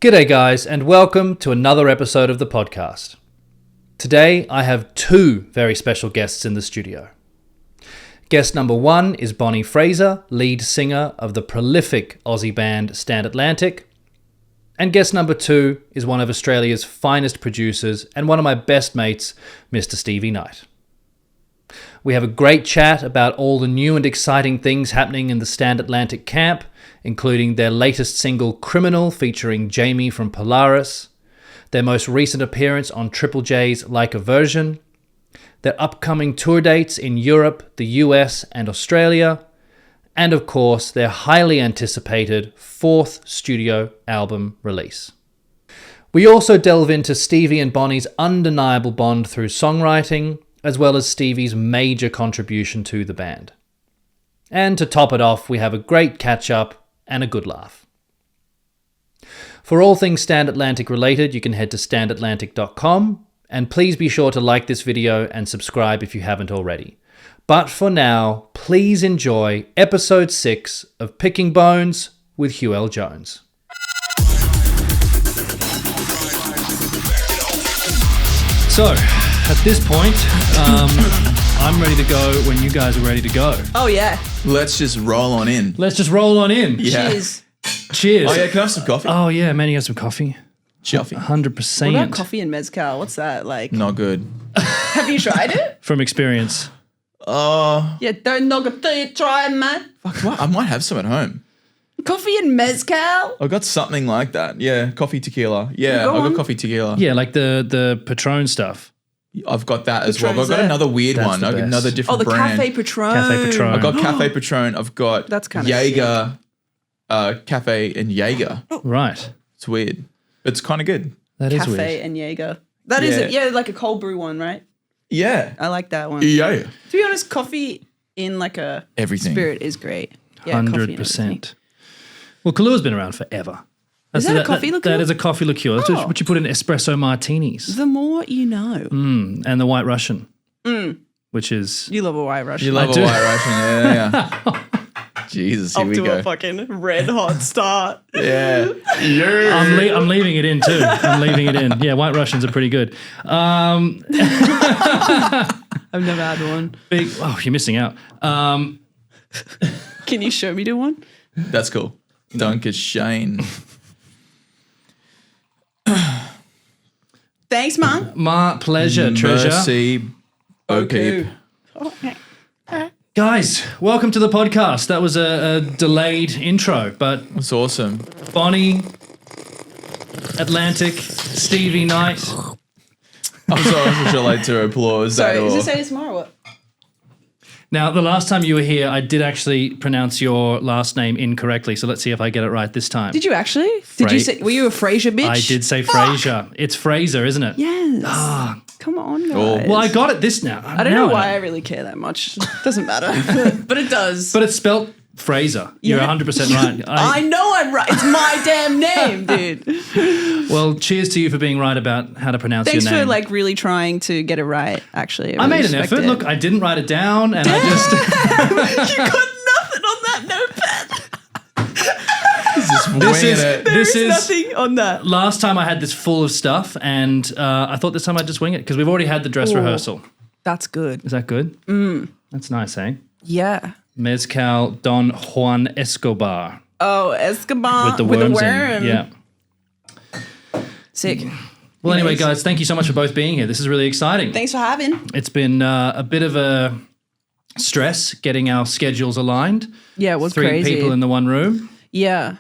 G'day guys, and welcome to another episode of the podcast. Today I have two very special guests in the studio. Guest number one is Bonnie Fraser, lead singer of the prolific Aussie band Stand Atlantic. And guest number two is one of Australia's finest producers and one of my best mates, Mr. Stevie Knight. We have a great chat about all the new and exciting things happening in the Stand Atlantic camp, including their latest single Criminal featuring Jamie from Polaris, their most recent appearance on Triple J's Like a Version, their upcoming tour dates in Europe, the US and Australia, and of course their highly anticipated fourth studio album release. We also delve into Stevie and Bonnie's undeniable bond through songwriting, as well as Stevie's major contribution to the band. And to top it off, we have a great catch-up and a good laugh. For all things Stand Atlantic related, you can head to standatlantic.com, and please be sure to like this video and subscribe if you haven't already. But for now, please enjoy episode 6 of Picking Bones with Hugh L. Jones. So, at this point, I'm ready to go when you guys are ready to go. Oh, yeah. Let's just roll on in. Let's just roll on in. Yeah. Cheers. Cheers. Oh, yeah, can I have some coffee? Oh, yeah, man, you have some coffee? Coffee. 100%. What about coffee and mezcal? What's that like? Not good. Have you tried it? From experience. Yeah, don't knock it till you try it, man. Fuck, what? I might have some at home. Coffee and mezcal? I got something like that. Yeah, coffee tequila. Yeah, Go I got on. coffee tequila. Yeah, like the Patron stuff. I've got that as well. But I've got Patron's another weird That's one. the I've got best. another Oh, different the brand. Cafe Patron. Cafe Patron. I've got Cafe Patron. I've got That's kinda Jaeger, Cafe and Jaeger. Right. It's weird. But it's kind of good. That is Cafe weird. and Jaeger. That is it. Yeah. Yeah, like a cold brew one, right? Yeah. I like that one. Yeah. To be honest, coffee in like a Everything. spirit is great. Yeah, coffee and everything. 100%. Well, Kahlúa's been around forever. Is that a coffee liqueur? That is a coffee liqueur. That's Oh. what you put in espresso martinis. The more you know. And the White Russian, which is... You love a white Russian. You love I a do. White Russian. Yeah. Jesus, here Up we to go. a fucking red hot start. Yeah. I'm leaving it in too. I'm leaving it in. Yeah, White Russians are pretty good. I've never had one. You're missing out. Can you show me to one? That's cool. Duncan Shane. Thanks, Mum. My pleasure, treasure. Mercy. O'Keefe. Okay. Guys, welcome to the podcast. That was a delayed intro, but That's awesome. Bonnie, Atlantic, Stevie Knight. I'm sorry, would you like to applause Sorry, that? is Or this ASMR or what? Now, the last time you were here, I did actually pronounce your last name incorrectly, so let's see if I get it right this time. Did you actually? Did you say? Were you a Fraser bitch? I did say Fraser. It's Fraser, isn't it? Yes. Come on, guys. Oh. Well, I got it this now. I don't know why I really care that much. Doesn't matter, but it does. But it's spelt Fraser. You're 100% right. I know I'm right. It's my damn name, dude. Well, cheers to you for being right about how to pronounce Thanks your name. for like really trying to get it right. Actually, I really made an respect effort. it. Look, I didn't write it down, and I just... You got nothing on that notepad. This is Nothing on that. last time I had this full of stuff, and I thought this time I'd just wing it because we've already had the dress rehearsal. That's good. Is that good? That's nice, eh? Yeah. Mezcal Don Juan Escobar Oh, Escobar with the with a worms worm. in. Yeah. Sick. Well, anyway, Nice. guys, thank you so much for both being here. This is really exciting. Thanks for having. It's been a bit of a stress getting our schedules aligned. Yeah, it was 3 crazy. people in the one room Yeah.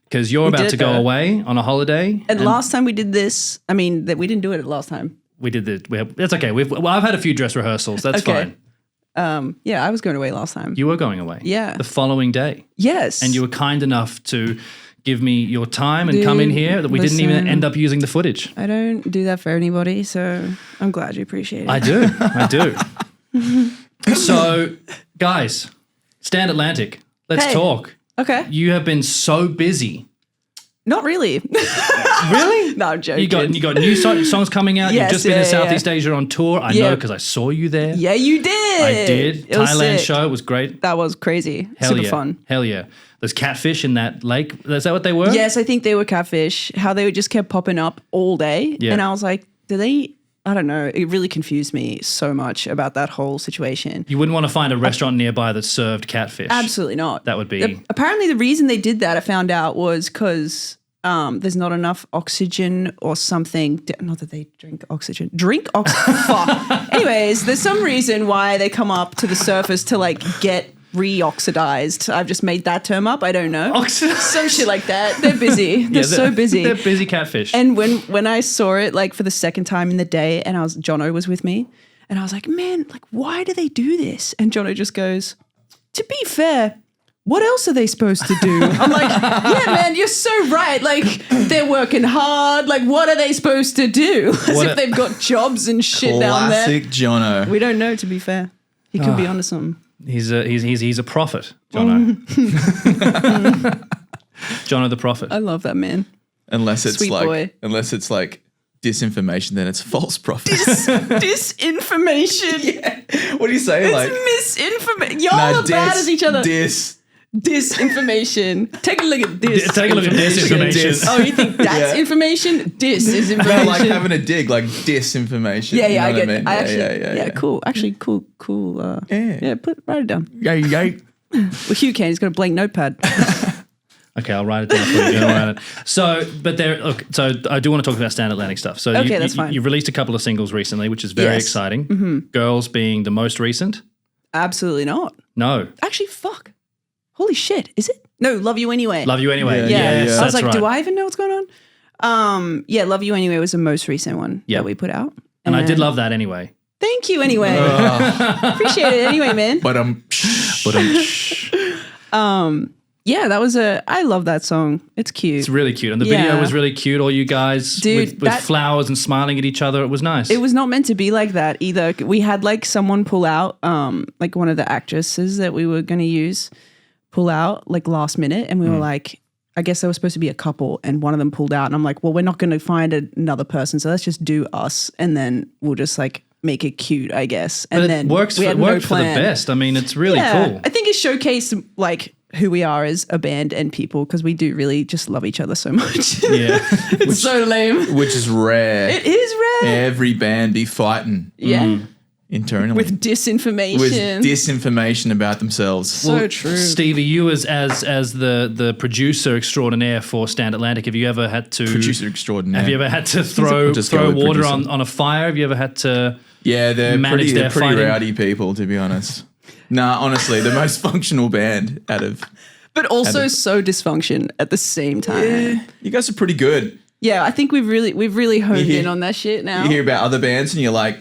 because you're about did to go that. away on a holiday. And last time we did this, I mean, that we didn't do it last time. We did it's okay. I've had a few dress rehearsals. That's Okay. fine. Yeah, I was going away last time. You were going away. Yeah. The following day. Yes. And you were kind enough to give me your time and come in Dude, here that we didn't even listen. end up using the footage. I don't do that for anybody, so I'm glad you appreciate it. I do. I do. So, guys, Stand Atlantic, let's Hey. talk. Okay. You have been so busy Not really. Really? No, I'm joking. You got new songs coming out. Yes, You've just been yeah, in yeah, Southeast Asia on tour. I know because I saw you there. Yeah, you did. I did. It was Thailand sick. show. It was great. That was crazy. Hell Super yeah. fun. Hell yeah. There's catfish in that lake. Is that what they were? Yes, I think they were catfish. How they just kept popping up all day. Yeah. And I was like, I don't know. It really confused me so much about that whole situation. You wouldn't want to find a restaurant nearby that served catfish. Absolutely not. That would be... Apparently the reason they did that, I found out, was because there's not enough oxygen or something. Not that they drink oxygen. Fuck. Anyways, there's some reason why they come up to the surface to like get reoxidized. I've just made that term up. I don't know. Oxidized? Some shit like that. They're busy. They're so busy. They're busy catfish. And when I saw it like for the second time in the day, and Jono was with me, and I was like, man, like why do they do this? And Jono just goes, to be fair, what else are they supposed to do? I'm like, yeah, man, you're so right. Like they're working hard. Like what are they supposed to do? As if they've got jobs and shit down there. Classic Jono. We don't know, to be fair. He could be onto something. He's a prophet, Jono. Jono the prophet. I love that man. Unless it's Sweet boy. like disinformation, then it's false prophet. Disinformation. Yeah. What do you say? It's misinformation. Y'all are bad as each other. Disinformation. Take a look at this. Take a look at this information. Oh, you think that's information? Dis is information. No, like having a dig, like disinformation. Yeah, you know I what get it. Yeah, Cool. Actually, cool. Write it down. Yeah. Well, Hugh can. He's got a blank notepad. Okay, I'll write it down for you. Don't worry about it. So I do want to talk about Stand Atlantic stuff. So okay, that's fine. You released a couple of singles recently, which is very exciting. Mm-hmm. Girls being the most recent. Absolutely not. No. Actually, fuck. Holy shit. Is it? No, Love You Anyway. Love You Anyway. Yeah. Yes, I was like, right. do I even know what's going on? Love You Anyway was the most recent one that we put out. And I did love that anyway. Thank you anyway. Appreciate it anyway, man. That was I love that song. It's cute. It's really cute. And the video was really cute. All you guys with flowers and smiling at each other. It was nice. It was not meant to be like that either. We had like someone pull out, like one of the actresses that we were going to use pull out like last minute. And we were like, I guess there was supposed to be a couple and one of them pulled out. And I'm like, well, we're not going to find another person. So let's just do us. And then we'll just like make it cute, I guess. And but then it worked for the best. I mean, it's really cool. I think it showcased like who we are as a band and people because we do really just love each other so much. Yeah. It's so lame. Which is rare. It is rare. Every band be fighting. Yeah. Internally. With disinformation. With disinformation about themselves. So true. Stevie, you as the producer extraordinaire for Stand Atlantic, have you ever had to... Producer extraordinaire. Have you ever had to throw water on a fire? Have you ever had to they're manage pretty fighting? rowdy people, to be honest. Nah, honestly, the most functional band out of... But also so dysfunction at the same time. Yeah, you guys are pretty good. Yeah, I think we've really honed in on that shit now. You hear about other bands and you're like...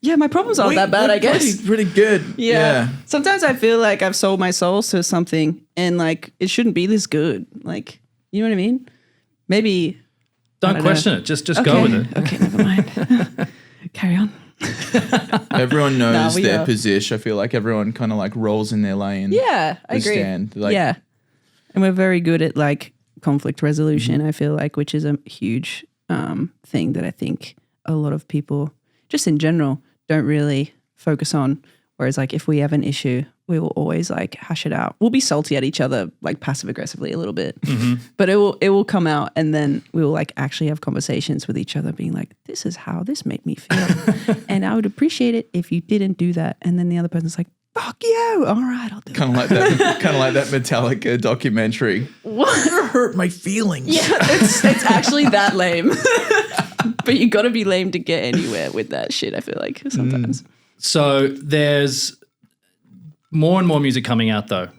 Yeah, my problems aren't that bad, I guess. Pretty good. Yeah. Sometimes I feel like I've sold my soul to something and like it shouldn't be this good. Like, you know what I mean? Maybe... Don't question it. Just go with it. Okay, never mind. Carry on. Everyone knows their position. I feel like everyone kind of like rolls in their lane. Yeah, I agree. And we're very good at like conflict resolution, I feel like, which is a huge thing that I think a lot of people, just in general, don't really focus on. Whereas like if we have an issue, we will always like hash it out. We'll be salty at each other, like passive aggressively a little bit, but it will come out, and then we will like actually have conversations with each other, being like, "This is how this made me feel, and I would appreciate it if you didn't do that." And then the other person's like, "Fuck you! All right, I'll do it." Kind of like that Metallica documentary. What hurt my feelings? Yeah, it's actually that lame. But you got to be lame to get anywhere with that shit. I feel like sometimes. So there's more and more music coming out, though.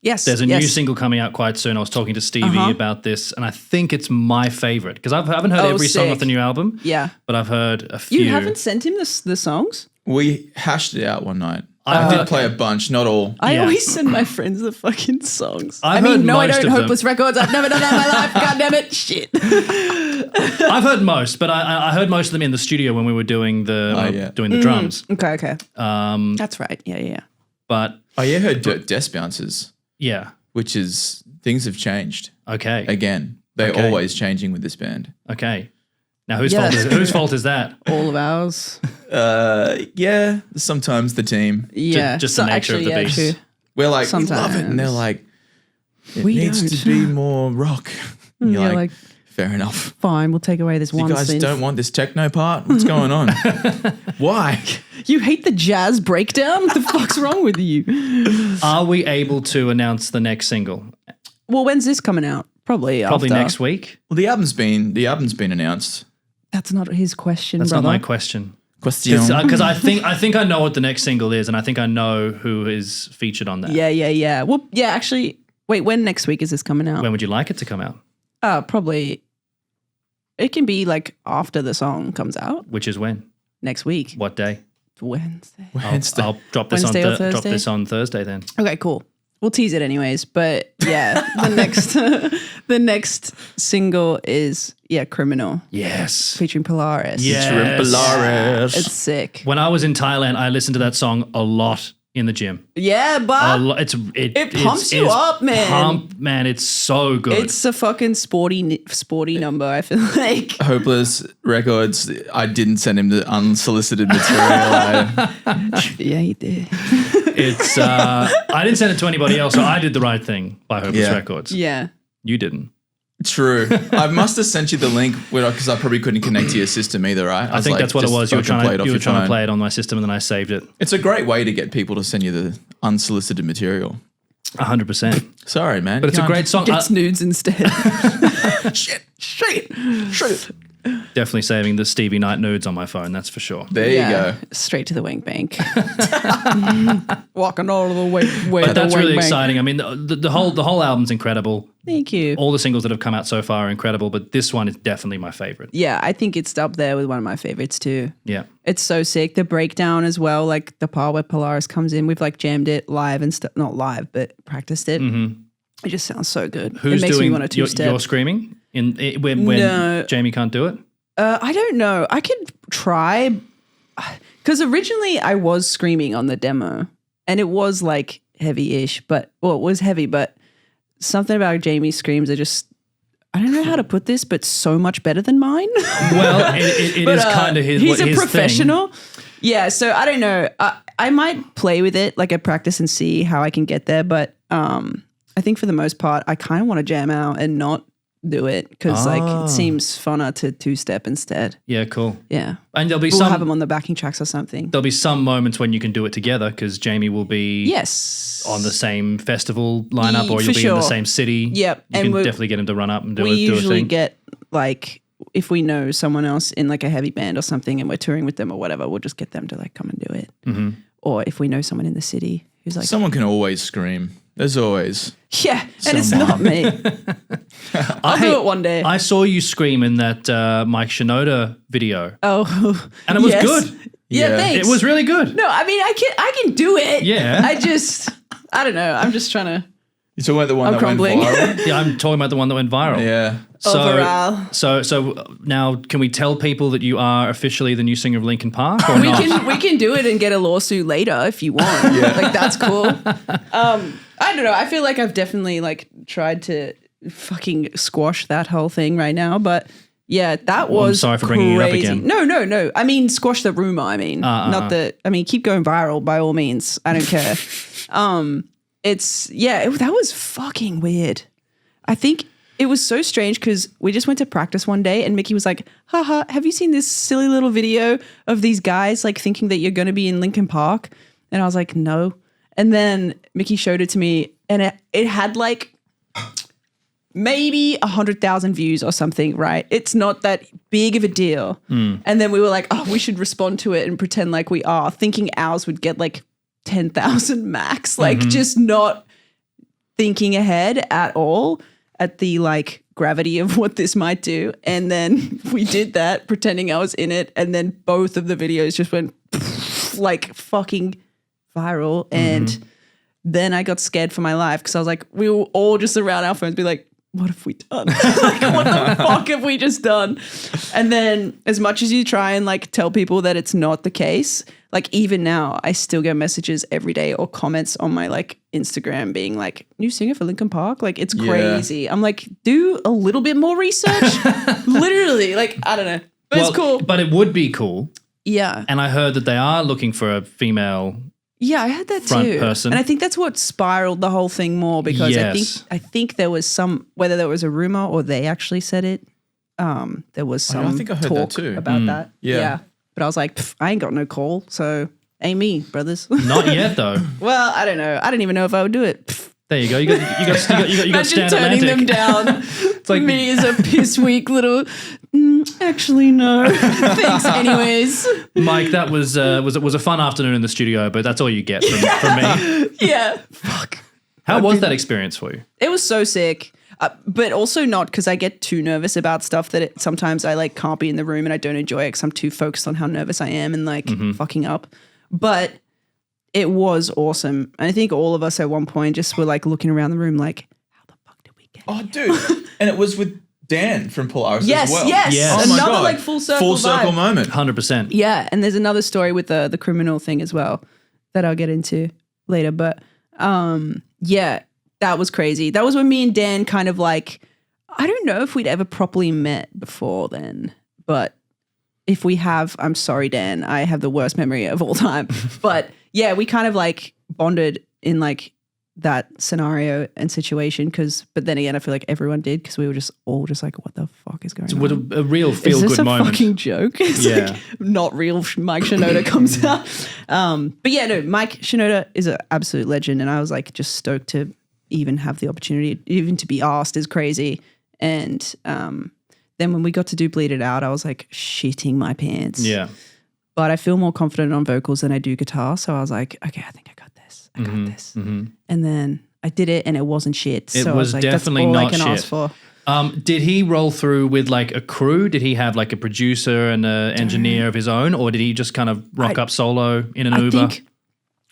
Yes. There's a new single coming out quite soon. I was talking to Stevie about this, and I think it's my favorite because I haven't heard every song off the new album. Yeah. But I've heard a few. You haven't sent him the songs? We hashed it out one night. I did play a bunch, not all. I always send my friends the fucking songs. I don't. Most Hopeless Records. I've never done that in my life. God damn it. Shit. I've heard most, but I heard most of them in the studio when we were doing the drums. Okay. That's right. Yeah. But I heard Desk Bouncers. Yeah. Which is things have changed. Okay. Again, they're always changing with this band. Okay. Now, whose fault is that? All of ours. Yeah, sometimes the team. Yeah. Just the nature of the beast. True. We're like, we love it. And they're like, it needs to be more rock. And you're like, fair enough. Fine, we'll take away this one You guys synth. don't want this techno part? What's going on? Why? You hate the jazz breakdown? What the fuck's wrong with you? Are we able to announce the next single? Well, when's this coming out? Probably after. Next week. Well, the album's been announced. That's not his question, That's brother. not my question. Question. Because I think I know what the next single is, and I think I know who is featured on that. Yeah. Well, yeah, actually, wait, when next week is this coming out? When would you like it to come out? Probably, it can be like after the song comes out. Which is when? Next week. What day? Wednesday. I'll drop this Wednesday or Thursday? drop this on Thursday then. Okay, cool. We'll tease it anyways, but yeah, the next single is Criminal. Yes. Featuring Polaris. Yes. Polaris. It's sick. When I was in Thailand, I listened to that song a lot in the gym. Yeah, but it pumps you up, man. Man, it's so good. It's a fucking sporty number, I feel like. Hopeless Records. I didn't send him the unsolicited material. Yeah, you did. It's I didn't send it to anybody else, so I did the right thing by Hopeless Records. Yeah. You didn't. True. I must have sent you the link because I probably couldn't connect to your system either, right? I think that's what it was. You were trying to play it on my system, and then I saved it. It's a great way to get people to send you the unsolicited material. 100%. Sorry, man. But it's a great song. Gets nudes instead. Shit. Definitely saving the Stevie Knight nudes on my phone, that's for sure. There you go. Straight to the wing bank. Walking all the way. But that's really exciting. I mean, the whole album's incredible. Thank you. All the singles that have come out so far are incredible, but this one is definitely my favorite. Yeah, I think it's up there with one of my favorites too. Yeah. It's so sick. The breakdown as well, like the part where Polaris comes in, we've like jammed it live and stuff. Not live, but practiced it. Mm-hmm. It just sounds so good. Who's it makes doing me want to two-step. You're screaming when Jamie can't do it? I don't know. I could try because originally I was screaming on the demo and it was like heavy-ish, it was heavy, but something about Jamie's screams are just, I don't know how to put this, but so much better than mine. Well, it is kind of his. He's his a professional. Thing. Yeah, so I don't know. I might play with it like I practice and see how I can get there, but I think for the most part, I kind of want to jam out and not do it because like it seems funner to two-step instead. Yeah, cool. Yeah, and we'll have them on the backing tracks or something. There'll be some moments when you can do it together because Jamie will be on the same festival lineup or you'll be in the same city. Yep, you can definitely get him to run up and do a thing. We usually get like if we know someone else in like a heavy band or something and we're touring with them or whatever, we'll just get them to like come and do it. Mm-hmm. Or if we know someone in the city who's like someone can always scream. There's always. Yeah, and it's not me. I'll do it one day. I saw you scream in that Mike Shinoda video. Oh, and it was good. Yeah, thanks. It was really good. No, I mean I can do it. Yeah. I don't know. I'm just trying to. You're talking about the one that went viral? Yeah, I'm talking about the one that went viral. Yeah. So now can we tell people that you are officially the new singer of Linkin Park or not? We can do it and get a lawsuit later if you want. Yeah. Like that's cool. I don't know. I feel like I've definitely like tried to fucking squash that whole thing right now, but yeah, that was I'm sorry for bringing it up again. No. I mean, squash the rumor. I mean, keep going viral by all means. I don't care. That was fucking weird. I think it was so strange because we just went to practice one day and Mickey was like, haha, have you seen this silly little video of these guys like thinking that you're going to be in Linkin Park? And I was like, no. And then Mickey showed it to me and it had like maybe 100,000 views or something, right? It's not that big of a deal. And then we were like, oh, we should respond to it and pretend like we are, thinking ours would get like 10,000 max, like just not thinking ahead at all at the like gravity of what this might do. And then we did that pretending I was in it. And then both of the videos just went like fucking viral. And then I got scared for my life because I was like, we were all just around our phones be like, what have we done? Like, what the fuck have we just done? And then as much as you try and like tell people that it's not the case, like even now I still get messages every day or comments on my like Instagram being like, new singer for Linkin Park? Like it's crazy. I'm like, do a little bit more research. Literally, like, I don't know. But it's cool. But it would be cool. Yeah. And I heard that they are looking for a female I heard that front too. person. And I think that's what spiraled the whole thing more because I think there was some, whether there was a rumor or they actually said it, there was some I think I heard talk that too. about that. Yeah. But I was like, I ain't got no call, so ain't me, brothers. Not yet though. Well, I don't know. I don't even know if I would do it. There you go. You got Imagine Stand turning Atlantic. them down. It's like me as a piss weak little. Actually, no. Thanks, anyways. Mike, that was a fun afternoon in the studio, but that's all you get from me. Yeah. Fuck. How was that experience for you? It was so sick, but also not because I get too nervous about stuff that sometimes I like can't be in the room and I don't enjoy it because I'm too focused on how nervous I am and like fucking up. But it was awesome. And I think all of us at one point just were like looking around the room like, how the fuck did we get here? Oh, dude. And it was with Dan from Polaris as well. Yes. Yes. Oh my Another God. like full circle Full circle vibe. moment. 100%. Yeah, and there's another story with the criminal thing as well that I'll get into later. But yeah, that was crazy. That was when me and Dan kind of like, I don't know if we'd ever properly met before then, but if we have, I'm sorry, Dan, I have the worst memory of all time. But yeah, we kind of like bonded in like that scenario and situation but then again, I feel like everyone did because we were just all just like, what the fuck is going on? With a real Is feel-good this a moment. fucking joke? It's Yeah. like not real Mike Shinoda comes out. But yeah, no, Mike Shinoda is an absolute legend and I was like just stoked to even have the opportunity, even to be asked is crazy. And then when we got to do Bleed It Out, I was like shitting my pants. Yeah. But I feel more confident on vocals than I do guitar. So I was like, okay, I think I got this. I got this. And then I did it and it wasn't shit. It so I was was like, definitely that's all not I can shit. ask for. Did he roll through with like a crew? Did he have like a producer and an engineer of his own, or did he just kind of rock up solo in an Uber?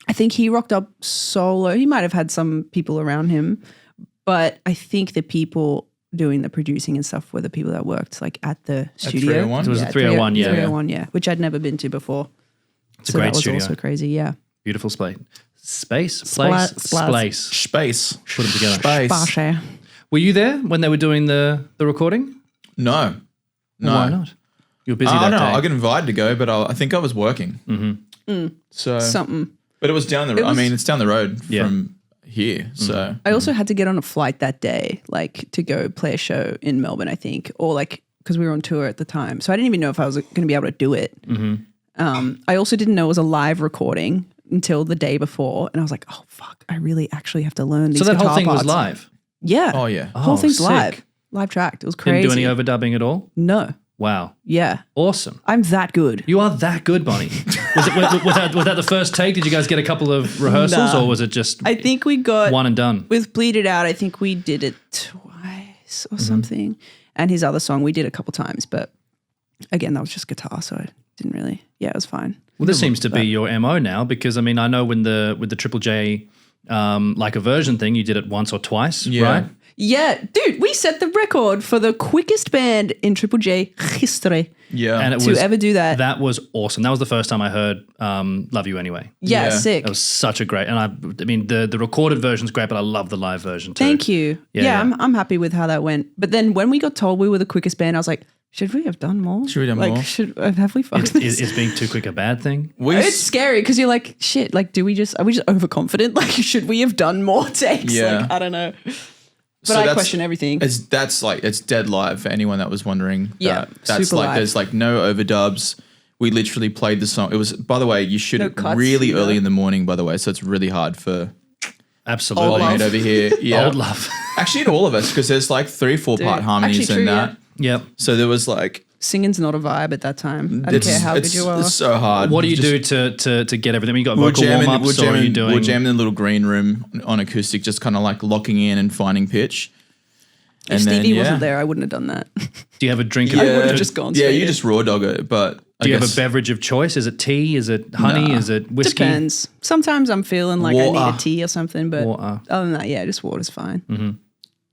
I think he rocked up solo. He might have had some people around him, but I think the people doing the producing and stuff were the people that worked like at the studio. 301? It was a 301, yeah. 301, yeah, which I'd never been to before. It's a great that was studio. also crazy, yeah. Beautiful space. Place? Splash. Space. Put them together. Space. Basha. Were you there when they were doing the recording? No. Well, why not? You were busy that no, day. I got invited to go, but I think I was working. So, Something. but it was down the road. I mean, it's down the road Yeah. from here. So I also had to get on a flight that day, like to go play a show in Melbourne, I think, or like because we were on tour at the time. So I didn't even know if I was going to be able to do it. I also didn't know it was a live recording until the day before, and I was like, "Oh fuck! I really actually have to learn these." So that whole guitar thing was parts. live? Yeah. Oh yeah. The whole thing's sick. live tracked. It was crazy. Didn't do any overdubbing at all? No. Wow. Yeah. Awesome. I'm that good. You are that good, Bonnie. Was that the first take? Did you guys get a couple of rehearsals or was it just I think we got one and done? with Bleed It Out. I think we did it twice or something, and his other song we did a couple times, but again that was just guitar, so I didn't really. Yeah, it was fine. Well, this seems to be your MO now because, I mean, I know with the Triple J like a version thing, you did it once or twice, right? Yeah, dude, we set the record for the quickest band in Triple J history. Yeah. And it To was ever do that. That was awesome. That was the first time I heard Love You Anyway. Yeah, Yeah. sick. That was such a great, and I mean, the recorded version's great, but I love the live version too. Thank you. Yeah, Yeah, yeah. I'm happy with how that went. But then when we got told we were the quickest band, I was like, should we have done more? Should we have done more? Have we fucked this? Is being too quick a bad thing? It's scary because you're like, shit, like, are we just overconfident? Like, should we have done more takes? Yeah. Like, I don't know. But So I that's- question everything. It's dead live for anyone that was wondering. Yeah, that's super like live. there's like no overdubs. We literally played the song. It was, by the way, you shoot No it cuts, really yeah. early in the morning. By the way, so it's really hard for Absolutely. old mate over here. Yeah, Old love. Actually, in all of us because there's like 3-4 part Dude, harmonies actually in true, that. Yep. So there was like Singing's not a vibe at that time. I don't care how good you are. It's so hard. What do you Just- do to get everything? You got We're vocal warm jamming, ups, or are you doing? we're jamming in a little green room on acoustic, just kind of like locking in and finding pitch. If Stevie wasn't there, I wouldn't have done that. Do you have a drink? Yeah, I would have just gone Yeah, straight you in. just raw dog it. But Do you have a beverage of choice? Is it tea? Is it honey? Nah. Is it whiskey? Depends. Sometimes I'm feeling like I need Water. a tea or something, but Water. other than that, yeah, just water's fine.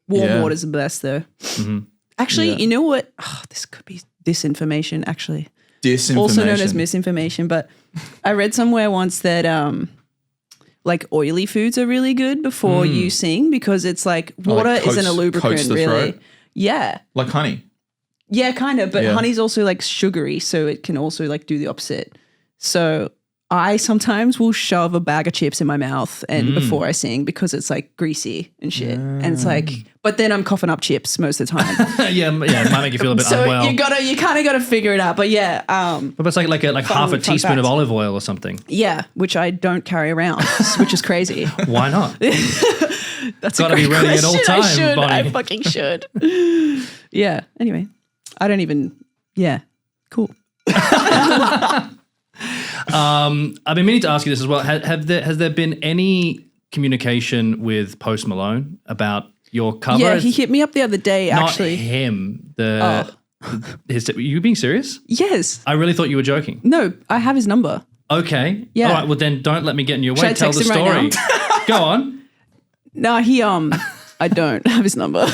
Warm water's the best though. Mm-hmm. Actually, you know what? Oh, this could be disinformation actually. Disinformation. Also known as misinformation, but I read somewhere once that like oily foods are really good before you sing because it's like water isn't a lubricant really. Throat? Yeah. Like honey. Yeah, kind of, but honey's also like sugary, so it can also like do the opposite. So I sometimes will shove a bag of chips in my mouth and before I sing because it's like greasy and shit. And it's like, but then I'm coughing up chips most of the time. yeah, it might make you feel a bit so unwell. you kind of gotta figure it out. But yeah, but it's like half a teaspoon of olive oil or something. Yeah, which I don't carry around, which is crazy. Why not? That's gotta be ready at all times, Bonnie. I fucking should. Yeah. Anyway, I don't even. Yeah. Cool. I've been meaning to ask you this as well. Has there been any communication with Post Malone about your cover? Yeah, he hit me up the other day. Not actually, him. You being serious? Yes. I really thought you were joking. No, I have his number. Okay. Yeah. All right. Well, then don't let me get in your way. Should I Tell the text him story. right Go on. No, he I don't have his number.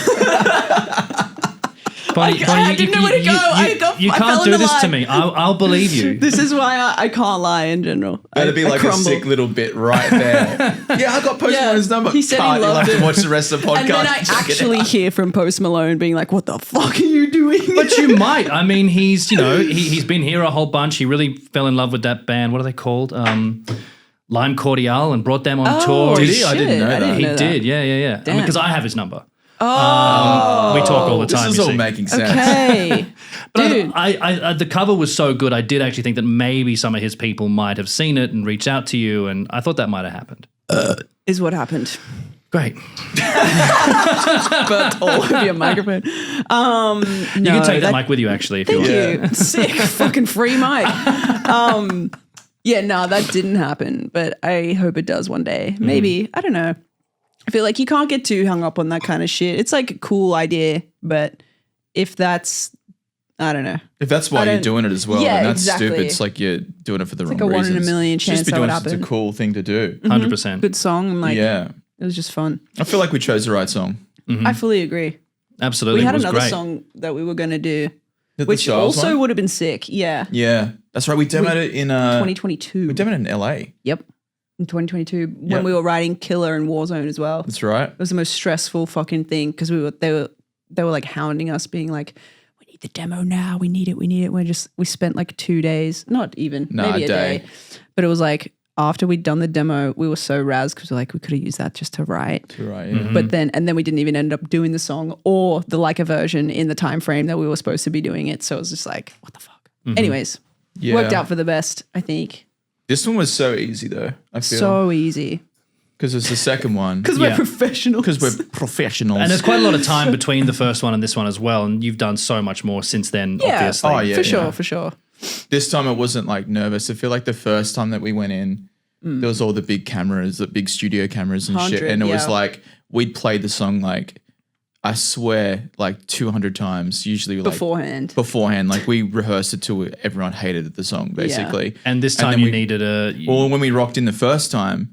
Bonnie, I didn't know where to go. You I can't fell do in the this to line. me. I'll believe you. This is why I can't lie in general. That'd be I like crumble. a sick little bit right there. Yeah, I got Post Malone's number. He said Can't, he you'll loved have it. to watch the rest of the podcast. And then I actually hear from Post Malone being like, "What the fuck are you doing?" But you might. I mean, he's he's been here a whole bunch. He really fell in love with that band. What are they called? Lime Cordiale, and brought them on tour. Did he? I didn't know that. He did. Yeah. Damn. Because I have his number. We talk all the time. This is you all see. making sense. Okay, But dude. I the cover was so good. I did actually think that maybe some of his people might have seen it and reached out to you, and I thought that might have happened. Is what happened. Great. Burnt all over your microphone. You can take that mic with you, actually, if you Thank want. you. Sick. Fucking free mic. Yeah, no, that didn't happen, but I hope it does one day. Maybe. I don't know. I feel like you can't get too hung up on that kind of shit. It's like a cool idea, but if that's, I don't know. If that's why you're doing it as well, Yeah, then that's exactly. stupid. It's like you're doing it for the wrong like a 1 in a reasons. million chance Just be that doing would it 'cause it's happen. a cool thing to do. 100%. Good song. And like, Yeah. it was just fun. I feel like we chose the right song. I fully agree. Absolutely. We had it was another great. song that we were going to do, The which Styles also one? would have been sick. Yeah. Yeah. That's right. We demoed it in 2022. we demoed it in LA. Yep. In 2022, when Yep. we were writing Killer and Warzone as well. That's right. It was the most stressful fucking thing because they were like hounding us, being like, "We need the demo now. We need it. We need it." We spent like 2 days, not even maybe a day, but it was like after we'd done the demo, we were so razzed because we're like, we could have used that just to write. Right. Yeah. But then we didn't even end up doing the song or the Leica version in the time frame that we were supposed to be doing it. So it was just like, what the fuck. Anyways, Yeah. worked out for the best, I think. This one was so easy though. I feel So easy because it's the second one. because we're professionals. Because we're professionals. And there's quite a lot of time between the first one and this one as well. And you've done so much more since then, obviously. Oh, yeah. For sure. This time I wasn't like nervous. I feel like the first time that we went in, there was all the big cameras, the big studio cameras and shit. 100, And it was yeah. like, we'd played the song like, I swear, like 200 times, usually like beforehand. Like we rehearsed it till everyone hated the song basically. And this time then you we- needed a... Well, when we rocked in the first time,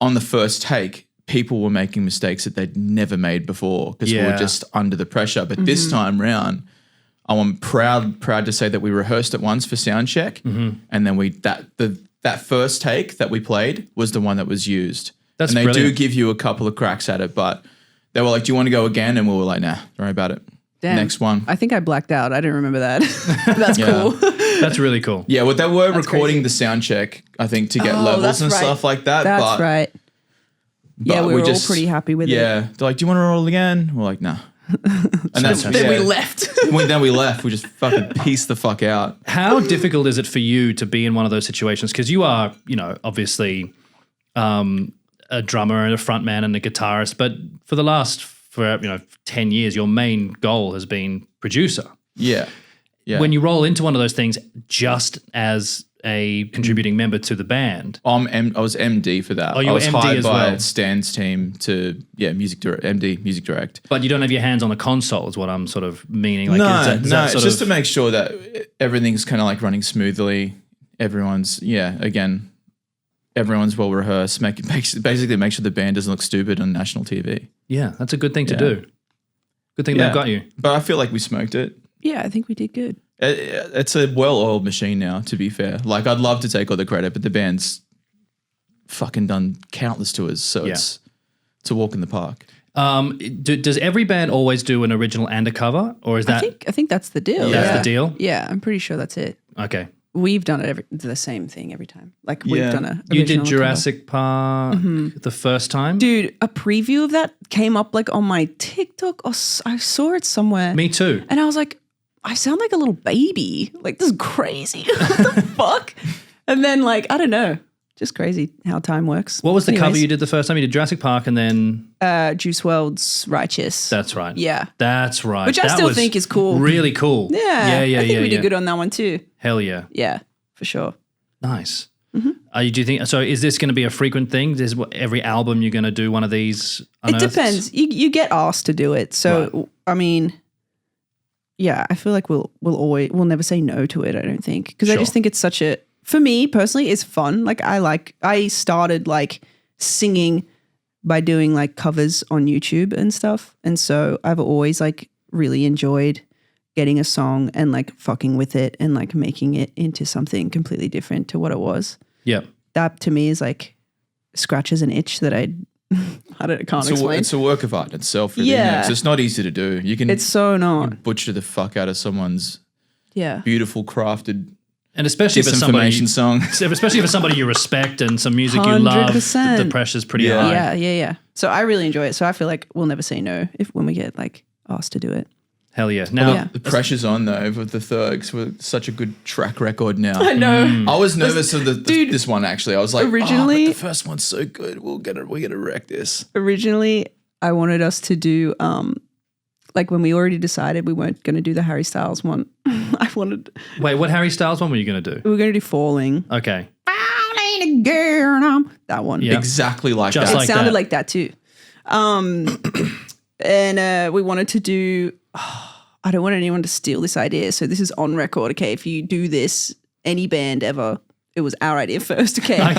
on the first take, people were making mistakes that they'd never made before because we were Yeah. just under the pressure. But this time round, I'm proud to say that we rehearsed it once for sound check, and then that first take that we played was the one that was used. That's and they brilliant. do give you a couple of cracks at it, but they were like, "Do you want to go again?" And we were like, "Nah, don't worry about it." Damn. Next one. I think I blacked out. I didn't remember that. That's cool. That's really cool. Yeah, well, they were recording crazy. the sound check, I think, to get Oh, levels that's and right. stuff like that. That's but, right. but Yeah, we were all pretty happy with it. Yeah, they're like, "Do you want to roll again?" We're like, "Nah." And that's Then we left. Then we left. We just fucking pieced the fuck out. How difficult is it for you to be in one of those situations? Because you are, obviously a drummer and a frontman and a guitarist, but for the last 10 years, your main goal has been producer. Yeah. Yeah. When you roll into one of those things just as a contributing member to the band. I was MD for that. Oh, you I were was MD hired as by well. Stan's team to MD music direct. But you don't have your hands on the console is what I'm sort of meaning. Like, No, is that it's sort just of, to make sure that everything's kind of like running smoothly. Everyone's well rehearsed. Basically make sure the band doesn't look stupid on national TV. Yeah, that's a good thing to Yeah. do. Good thing they've got you. But I feel like we smoked it. Yeah, I think we did good. It's a well-oiled machine now, to be fair. Like, I'd love to take all the credit, but the band's fucking done countless tours, so it's a walk in the park. Does every band always do an original and a cover, or is that I think that's the deal. that's the deal? Yeah, I'm pretty sure that's it. Okay. We've done it the same thing every time. Like we've Yeah. done a You original did and cover. Jurassic Park the first time? Dude, a preview of that came up like on my TikTok, or I saw it somewhere. Me too. And I was like, I sound like a little baby. Like, this is crazy. What the fuck? And then, like, I don't know. Just crazy how time works. What was the cover you did the first time? You did Jurassic Park and then... Juice WRLD's Righteous. That's right. Yeah. That's right. Which I That still was think is cool. Really cool. Yeah. Yeah. I think we did good on that one too. Hell yeah. Yeah, for sure. Nice. Do you think so? Is this going to be a frequent thing? Is every album you're going to do one of these? It depends. You get asked to do it. So, I mean... Yeah, I feel like we'll never say no to it, I don't think. Because I just think it's such a, for me personally, it's fun. Like I started like singing by doing like covers on YouTube and stuff. And so I've always like really enjoyed getting a song and like fucking with it and like making it into something completely different to what it was. Yep. That to me is like scratches an itch that I can't explain. It's a work of art in itself, really. Yeah. It's just not easy to do. You can It's so not. butcher the fuck out of someone's Yeah. beautiful, crafted And especially if it's somebody, disinformation song. especially if it's somebody you respect and some music you love, 100%. the pressure's pretty Yeah. high. Yeah. So I really enjoy it. So I feel like we'll never say no when we get like asked to do it. Hell yeah. Now, Yeah. The pressure's on though with the Thugs. We're such a good track record now. I know. I was nervous of Dude, this one actually. I was like, originally- but the first one's so good. We're gonna wreck this. Originally, I wanted us to do like when we already decided we weren't going to do the Harry Styles one. wait, what Harry Styles one were you going to do? We were going to do Falling. Okay. Falling again. That one. Yeah. Exactly like Just that. It like sounded that. like that too. And we wanted to do, I don't want anyone to steal this idea. So this is on record. Okay. If you do this, any band ever, it was our idea first. Okay. I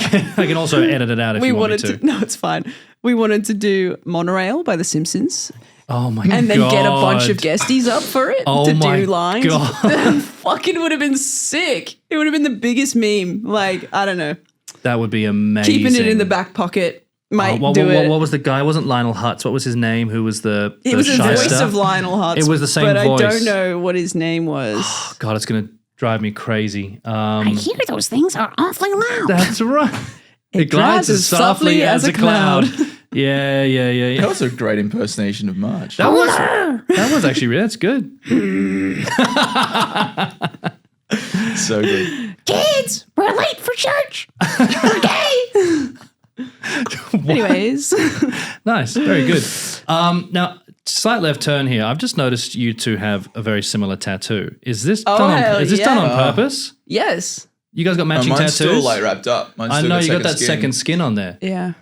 can also edit it out if you want me to. No, it's fine. We wanted to do Monorail by The Simpsons. Oh my god. And then get a bunch of guesties up for it to my do lines. God. That fucking would have been sick. It would have been the biggest meme. Like, I don't know. That would be amazing. Keeping it in the back pocket might what do it. was the guy? It wasn't Lionel Hutz. What was his name? Who was the It was the shyster? voice of Lionel Hutz. It was the same but voice. I don't know what his name was. God, it's going to drive me crazy. I hear those things are awfully loud. That's right. It glides as softly as a cloud. Yeah. That was a great impersonation of Marge. That was actually that's good. so good. Kids, we're late for church. Okay. Anyways, Nice, very good. Now, slight left turn here. I've just noticed you two have a very similar tattoo. Is this done hell on, is this done on yeah. purpose? yes. You guys got matching Mine's tattoos? still like wrapped up. Mine's I still know you got that skin. second skin on there. Yeah.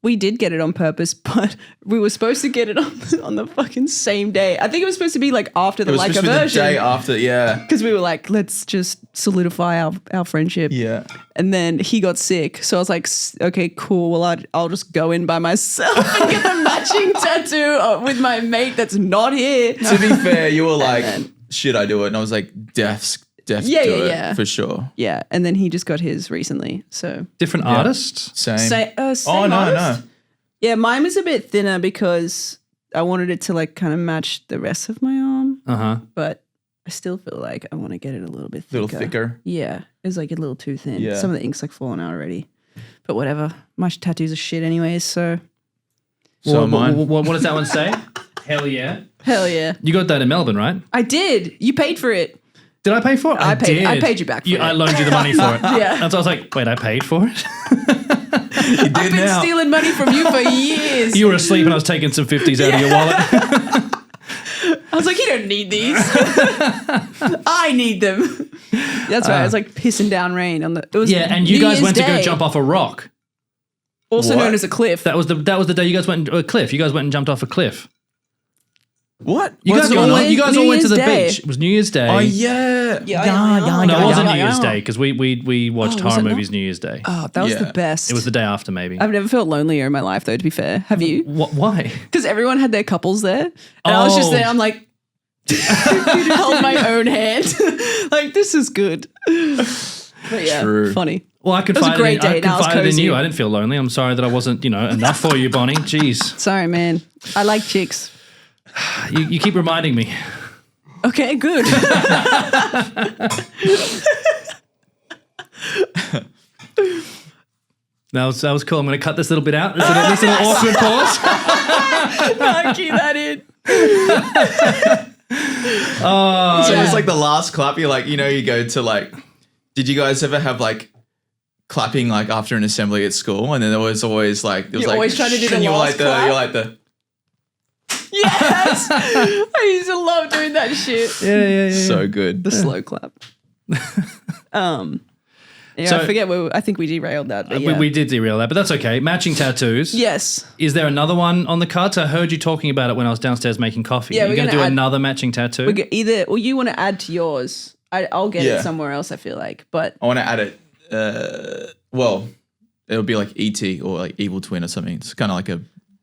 We did get it on purpose, but we were supposed to get it on the fucking same day. I think it was supposed to be like after the It was like supposed to be the version. day after, yeah. Because we were like, let's just solidify our friendship. Yeah. And then he got sick. So I was like, okay, cool. Well, I'll just go in by myself and get the matching tattoo with my mate that's not here. To be fair, you were like, should I do it? And I was like, death Yeah, do yeah, it, yeah. for sure. Yeah. And then he just got his recently. So Different artists? Same. same Oh, no, artist? no. Yeah, mine was a bit thinner because I wanted it to like kind of match the rest of my arm. Uh-huh. But I still feel like I want to get it a little bit A thicker. little thicker. Yeah, it was like a little too thin. Yeah. Some of the ink's like fallen out already. But whatever. My tattoos are shit anyways, so So mine. What does that one say? Hell yeah. hell yeah. You got that in Melbourne, right? I did. You paid for it. Did I pay for it? I paid- did. I paid you back for I it. loaned you the money for it. Yeah. And so I was like, wait, I paid for it? You did I've been now. stealing money from you for years. You were asleep and I was taking some 50s out of your wallet. I was like, you don't need these. I need them. That's right. I was like pissing down rain on the. It was Yeah, and you New guys Year's went to Day, go jump off a rock. also What? known as a cliff. That was the day you guys went a cliff. You guys went and jumped off a cliff. What? You What's guys going on? you guys all New went to the Year's Day. beach. It was New Year's Day. Oh yeah. No, it wasn't New yeah. Year's Day because we watched Oh, was horror it not? movies New Year's Day. Oh, that was Yeah. the best. It was the day after, maybe. I've never felt lonelier in my life, though, to be fair. Have you? Why? Because everyone had their couples there. And I was just there. I'm like, held my own hand. Like, this is good. But yeah, True. funny. Well, I was a confided, great day. I Now it's confided in cozy. you. I didn't feel lonely. I'm sorry that I wasn't, enough for you, Bonnie. Jeez. Sorry, man. I like chicks. You keep reminding me. Okay, good. That was cool. I'm going to cut this little bit out. This little awkward pause. I'll keep that in. So it's like the last clap. You're like, you go to like. Did you guys ever have like clapping like after an assembly at school? And then there was always like it was You're like always trying to do the and you're last like the clap? you're like the. Yes. I used to love doing that shit. Yeah. So good. The slow clap. Yeah, So- I forget where I think we derailed that. But yeah. We did derail that, but that's okay. Matching tattoos. Yes. Is there another one on the cards? I heard you talking about it when I was downstairs making coffee. Yeah, You're we're going to gonna do add- another matching tattoo? We get either, or you want to add to yours. I'll get Yeah. it somewhere else, I feel like. But I want to add it. Well, it'll be like ET or like Evil Twin or something. It's kind of like a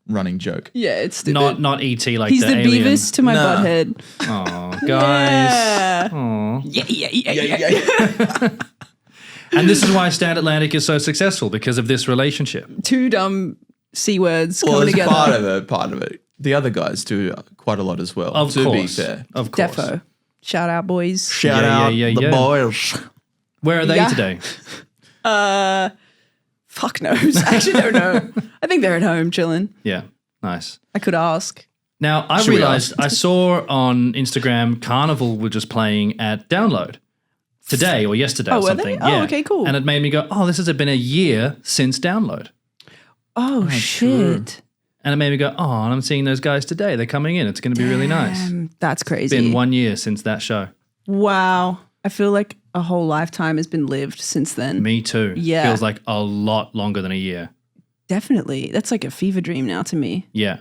running joke. yeah, it's stupid. not E.T. like He's the the alien. Beavis to my Nah. butthead. Oh, guys. Yeah. Aw. Yeah. And this is why Stand Atlantic is so successful, because of this relationship. Two dumb C words Well, coming it's together. part of it. The other guys do quite a lot as well. Of to course. be fair. Of course. Defo. Shout out, boys. Shout Yeah, out yeah, the yeah. boys. Where are they Yeah. today? Fuck knows. I actually don't know. I think they're at home chilling. Yeah, nice. I could ask. Now, I Should we realized I saw on Instagram Carnival were just playing at Download today or yesterday Oh, or were something. they? Oh, okay, cool. And it made me go, oh, this has been a year since Download. Oh, shit. And it made me go, oh, and I'm seeing those guys today. They're coming in. It's going to be really nice. That's crazy. Been 1 year since that show. Wow. I feel like a whole lifetime has been lived since then. Me too. Yeah. Feels like a lot longer than a year. Definitely. That's like a fever dream now to me. Yeah.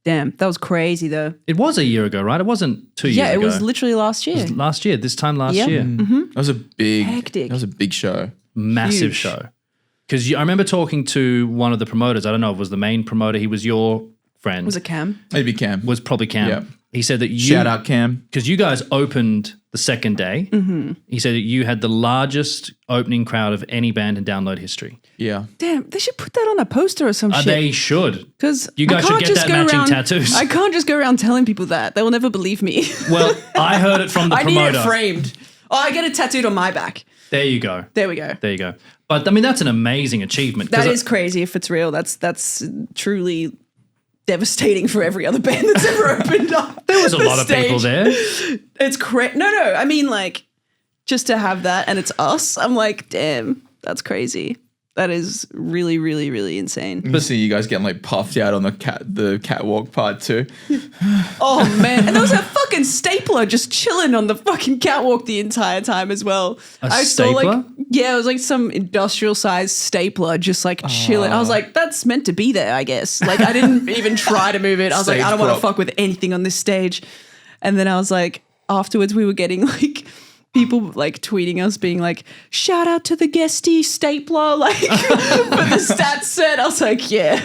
Damn. That was crazy though. It was a year ago, right? It wasn't 2 years Yeah, ago. it was literally last year. last year, this time last Yeah. year. That was a big Hectic. That was a big show. Massive Huge. show. Because I remember talking to one of the promoters. I don't know if it was the main promoter. He was your friend. Was it Cam? Maybe Cam. Was probably Cam. Yeah. He said that you Shout out Cam. because you guys opened the second day. Mm-hmm. He said that you had the largest opening crowd of any band in Download history. Yeah. Damn, they should put that on a poster or some shit. They should. Because You guys should get that matching tattoos. I can't just go around telling people that. They will never believe me. Well, I heard it from the I need promoter. it framed. Oh, I get it tattooed on my back. There you go. There we go. There you go. But I mean, that's an amazing achievement. 'cause That is crazy if it's real. That's truly devastating for every other band that's ever opened up. there was a lot of people there. It's crazy. No. I mean, like, just to have that and it's us, I'm like, damn, that's crazy. That is really, really, really insane. But see you guys getting like puffed out on the catwalk part too. Oh, man. And there was a fucking stapler just chilling on the fucking catwalk the entire time as well. I saw like, stapler? yeah, it was like some industrial sized stapler just like chilling. I was like, that's meant to be there, I guess. Like, I didn't even try to move it. I was like, Stage I don't want to prop. fuck with anything on this stage. And then I was like, afterwards we were getting like people like tweeting us being like, shout out to the guesty stapler, like for the stats set. I was like, yeah,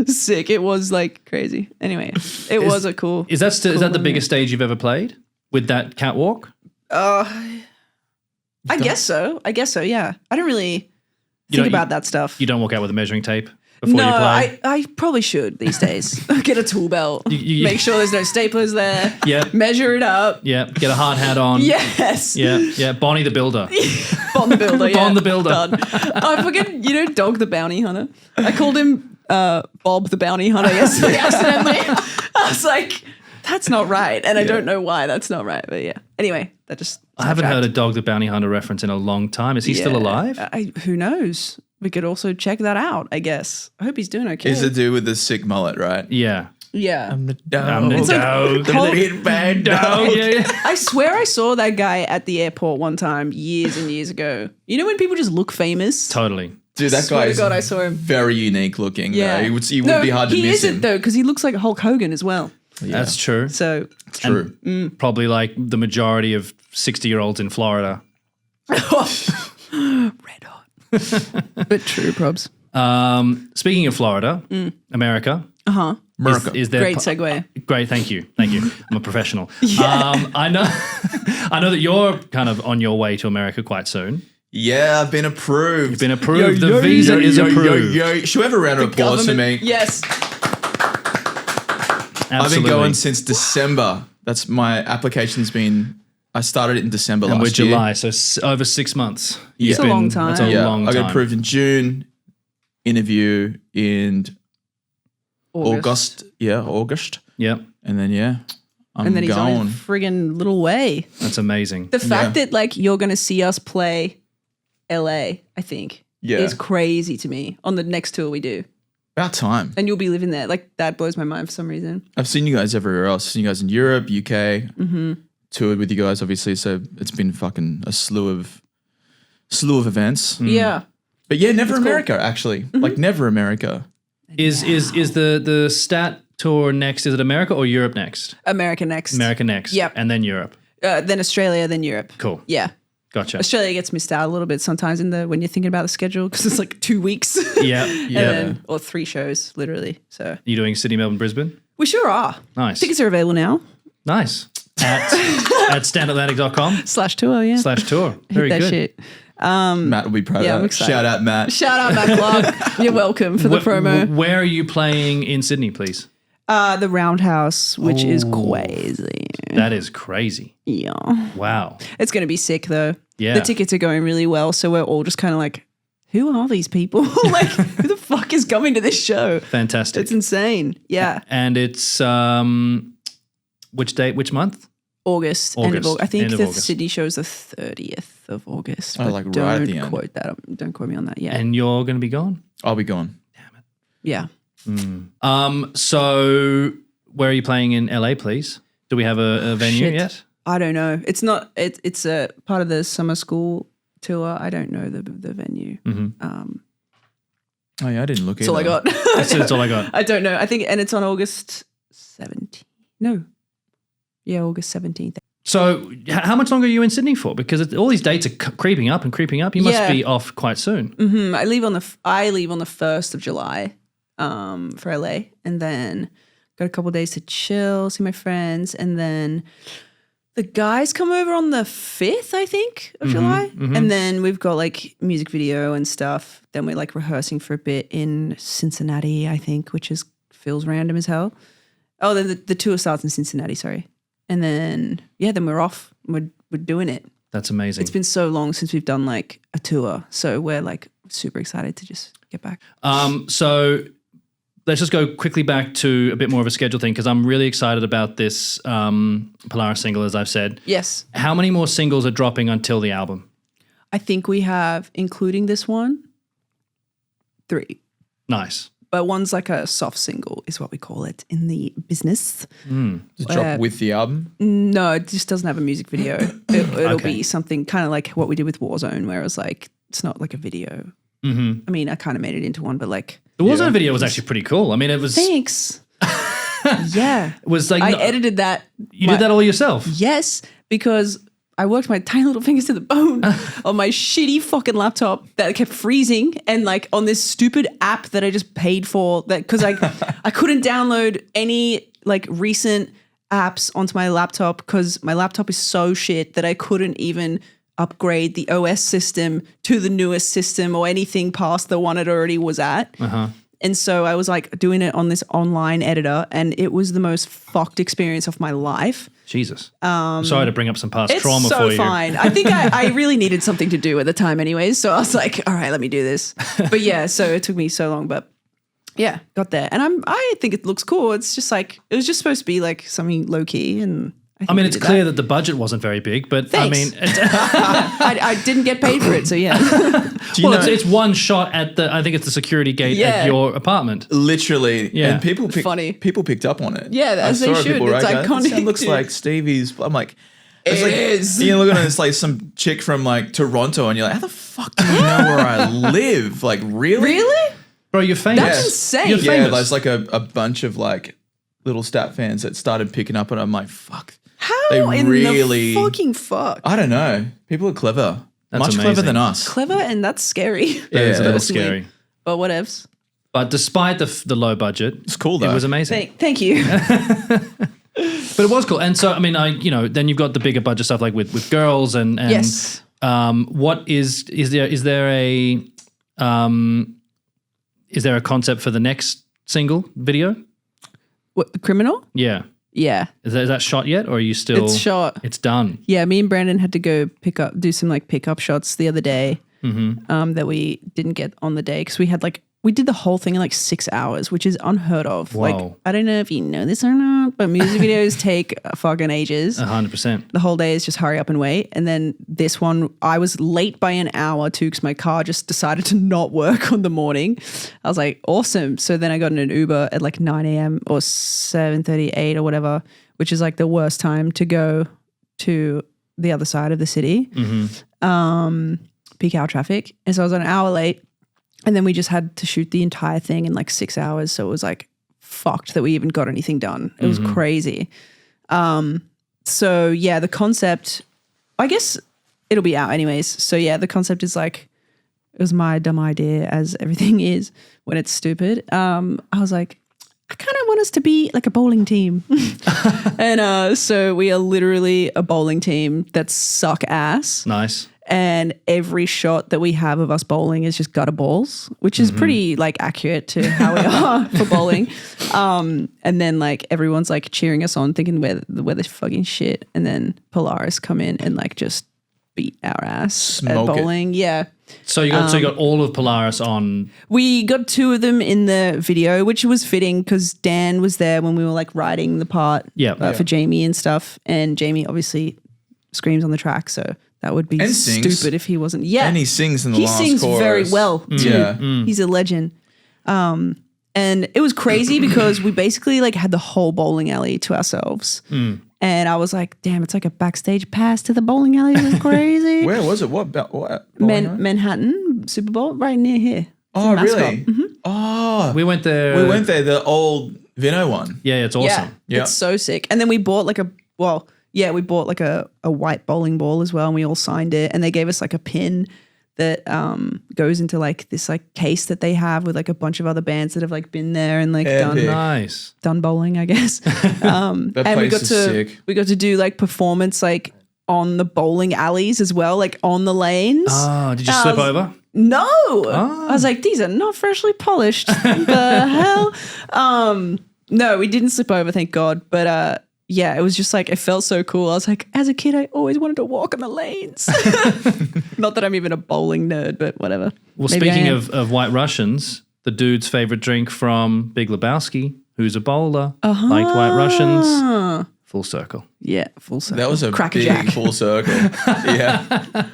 sick. It was like crazy. Anyway, it was a cool. Is that the biggest stage you've ever played with that catwalk? I guess so. Yeah. I don't really think don't- about that stuff. You don't walk out with a measuring tape before No, you play? I probably should these days. Get a tool belt. you- Make sure there's no staplers there. Yeah. Measure it up. Yeah, get a hard hat on. Yes. Yeah. Bonnie the Builder. Bond the Builder. Yeah. Bond the Builder. Done. I fucking, Dog the Bounty Hunter. I called him Bob the Bounty Hunter yesterday accidentally. I was like, that's not right. And I don't know why that's not right. But yeah. Anyway, that just. I haven't heard a Dog the Bounty Hunter reference in a long time. Is he still alive? Who knows? We could also check that out, I guess. I hope he's doing okay. He's the dude with the sick mullet, right? Yeah. Yeah. I'm the dog. I'm the It's like- dog. Whole- big bad Dog. Yeah. I swear I saw that guy at the airport one time years and years ago. You know when people just look famous? Totally. Dude, that Swear guy to is God, I saw him. very unique looking. Yeah. Though. He would be hard to he miss isn't him. though, because he looks like Hulk Hogan as well. That's true. So True. Probably like the majority of 60-year-olds in Florida. red hot. But true, probs. Speaking of Florida, America. America. Is there Great segue. Great, thank you. I'm a professional. I know that you're kind of on your way to America quite soon. Yeah, I've been approved. You've been approved. The visa is approved. Should we have a round of applause for me? Yes. Absolutely. I've been going since December. That's my application's been. I started it in December and last we're year. July, so over 6 months. Yeah. It's a long time. It's a long I time. got approved in June. Interview in August. Yeah, August. Yep, And then I'm And then he's on going. his friggin' little way. that's amazing. The fact that like you're gonna see us play LA, I think, is crazy to me on the next tour we do. About time. And you'll be living there. Like that blows my mind for some reason. I've seen you guys everywhere else. I've seen you guys in Europe, UK. Toured with you guys, obviously. So it's been fucking a slew of events. Yeah. But yeah, never America actually. Like never America. Is the stat tour next? Is it America or Europe next? America next. America next. Yep. And then Europe. Then Australia, then Europe. Cool. Yeah. Gotcha. Australia gets missed out a little bit sometimes when you're thinking about the schedule because it's like 2 weeks. Yeah. Or 3 shows, literally. So You doing Sydney, Melbourne, Brisbane? we sure are. Nice. Tickets are available now. Nice. At standatlantic.com/tour. /tour, yeah. Very Hit that good. shit. Matt will be proud yeah, of I'm that. excited. Shout out Matt. Shout out Matt Clark. You're welcome for the promo. Where are you playing in Sydney, please? The Roundhouse, which is crazy. That is crazy. Yeah. Wow. It's going to be sick though. Yeah. The tickets are going really well. So we're all just kind of like, who are these people? Like, who the fuck is coming to this show? Fantastic. It's insane. Yeah. And it's which date, which month? August. End of August. August. I think End of the August. Sydney show is the 30th of August. Oh, but like right don't at the end. quote that. Don't quote me on that yet. And you're going to be gone? I'll be gone. Yeah. So where are you playing in LA, please? Do we have a venue shit. yet? I don't know. It's not. It's a part of the summer school tour. I don't know the venue. Oh yeah, I didn't look That's all I got. That's all I got. I don't know. I think, and it's on August 17th. No. Yeah, August 17th. So how much longer are you in Sydney for? Because all these dates are creeping up and creeping up. You must Yeah. be off quite soon. I leave on the 1st of July for LA, and then got a couple of days to chill, see my friends, and then the guys come over on the 5th, I think, of July. And then we've got like music video and stuff. Then we're like rehearsing for a bit in Cincinnati, I think, which feels random as hell. Oh, then the tour starts in Cincinnati, sorry. And then, then we're off. We're doing it. That's amazing. It's been so long since we've done like a tour. So we're like super excited to just get back. So let's just go quickly back to a bit more of a schedule thing because I'm really excited about this Polaris single, as I've said. Yes. How many more singles are dropping until the album? I think we have, including this one, 3. Nice. But one's like a soft single is what we call it in the business. Does it drop with the album? No, it just doesn't have a music video. It'll Okay. be something kind of like what we did with Warzone, where it was like, it's not like a video. I mean, I kind of made it into one, but like. The Warzone video was actually pretty cool. I mean, it was Thanks. Yeah. it was like I edited that. you did that all yourself. Yes, because I worked my tiny little fingers to the bone on my shitty fucking laptop that kept freezing, and like on this stupid app that I just paid for that because I couldn't download any like recent apps onto my laptop because my laptop is so shit that I couldn't even upgrade the OS system to the newest system or anything past the one it already was at. And so I was like doing it on this online editor, and it was the most fucked experience of my life. Jesus. Sorry to bring up some past It's trauma so for you. fine. I think I really needed something to do at the time anyways. So I was like, all right, let me do this. But yeah, so it took me so long, but yeah, got there. And I think it looks cool. It's just like, it was just supposed to be like something low key. And I mean, it's clear that the budget wasn't very big, but Thanks. I mean, I didn't get paid for it. So yeah. it's one shot at I think it's the security gate Yeah. at your apartment. Literally. Yeah. And people Funny. people picked up on it. Yeah, as they saw should. people, It's right, iconic, It looks dude. like Stevie's. I'm like, it's It like, is. You look at it, it's like some chick from like Toronto, and you're like, how the fuck do you know where I live? Like, really? Really? Bro, you're famous. That's insane. You're Yeah, famous. there's like a bunch of like little stat fans that started picking up on it. I'm like, fuck. How They in really- the fucking fuck? I don't know. People are clever. That's Much clever amazing. than us. Clever, and that's scary. It is a little Personally. scary. But whatevs. But despite the low budget, It's cool though. it was amazing. Thank you. But it was cool. And so, I mean, then you've got the bigger budget stuff like with girls and Yes. What is there a concept for the next single video? What, Criminal? Yeah. Yeah. Is that shot yet, or are you still? It's shot. It's done. Yeah, me and Brandon had to go do some like pickup shots the other day that we didn't get on the day because we did the whole thing in like 6 hours, which is unheard of. Whoa. Like, I don't know if you know this or not, but music videos take fucking ages. 100%. The whole day is just hurry up and wait. And then this one, I was late by an hour too because my car just decided to not work on the morning. I was like, awesome. So then I got in an Uber at like 9 a.m. or 7:38 or whatever, which is like the worst time to go to the other side of the city. Peak hour traffic. And so I was an hour late. And then we just had to shoot the entire thing in like 6 hours. So it was like fucked that we even got anything done. It was crazy. So yeah, the concept, I guess it'll be out anyways. So yeah, the concept is like, it was my dumb idea as everything is when it's stupid. I was like, I kind of want us to be like a bowling team. And so we are literally a bowling team that suck ass. Nice. And every shot that we have of us bowling is just gutter balls, which is pretty like accurate to how we are for bowling. And then like everyone's like cheering us on, thinking we're the fucking shit. And then Polaris come in and like just beat our ass Smoke at it. bowling. Yeah. So you got all of Polaris on. We got two of them in the video, which was fitting because Dan was there when we were like writing the part for Jamie and stuff. And Jamie obviously screams on the track, so that would be And sings. stupid if he wasn't. Yeah, And he sings in the he last sings chorus. very well too. Yeah. He's a legend. And it was crazy because we basically like had the whole bowling alley to ourselves. And I was like, damn, it's like a backstage pass to the bowling alley. It was crazy. Where was it? What bowling alley? Manhattan, Super Bowl, right near here. Oh, Mascot. really? Oh, We went there. we went there. The old Vino one. Yeah, it's awesome. Yeah. It's so sick. And then we bought like we bought like a white bowling ball as well, and we all signed it. And they gave us like a pin that goes into like this like case that they have with like a bunch of other bands that have like been there and like Epic. Nice. done bowling, I guess. And place is sick. we got to do like performance like on the bowling alleys as well, like on the lanes. Oh, did you slip over? No. I was like, these are not freshly polished. The hell? No, we didn't slip over, thank God. But yeah, it was just like, it felt so cool. I was like, as a kid, I always wanted to walk on the lanes. Not that I'm even a bowling nerd, but whatever. Well, Maybe I speaking am. of White Russians, the dude's favorite drink from Big Lebowski, who's a bowler, liked White Russians. Full circle. Yeah, full circle. That was a Cracker big Jack. full circle. Yeah,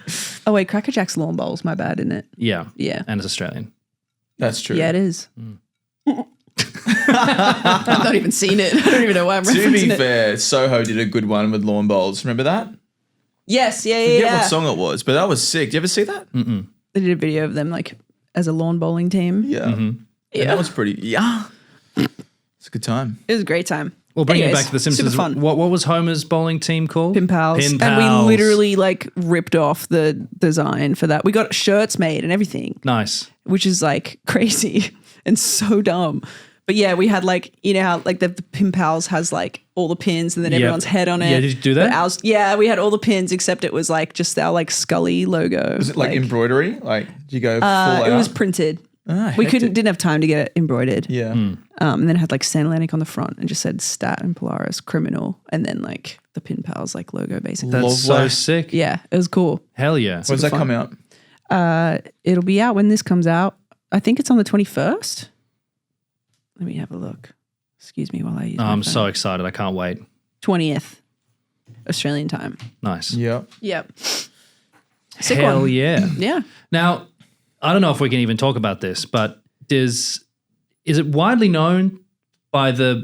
Oh wait, Cracker Jack's lawn bowls. My bad, isn't it? Yeah. Yeah. And it's Australian. that's true. Yeah, it is. I've not even seen it. I don't even know why I'm To referencing be it. fair, Soho did a good one with lawn bowls. Remember that? Yes, yeah, I yeah, forget yeah. what song it was, but that was sick. Did you ever see that? They did a video of them like as a lawn bowling team. Yeah. And that was pretty. Yeah. It's a good time. It was a great time. Well, bringing it Anyways, back to The Simpsons, super fun. what was Homer's bowling team called? Pin Pals. Pin And Pals. we literally like ripped off the design for that. We got shirts made and everything, Nice. which is like crazy and so dumb. But yeah, we had like, you know how like the Pin Pals has like all the pins and then Yep. everyone's head on it. Yeah, did you do that? But ours, yeah, we had all the pins except it was like just our like Scully logo. Was it like embroidery? Like, do you go full out? It was printed. We hectic. didn't have time to get it embroidered. Yeah. And then it had like San Atlantic on the front and just said Stat and Polaris Criminal and then like the Pin Pals like logo basically. That's so Lovely. sick. Yeah, it was cool. Hell yeah. When's that fun. come out? It'll be out when this comes out. I think it's on the 21st. Let me have a look. Excuse me while I use Oh, my I'm phone. so excited. I can't wait. 20th Australian time. Nice. Yeah. Yep. Sick Hell one. yeah. Yeah. Now, I don't know if we can even talk about this, but is it widely known by the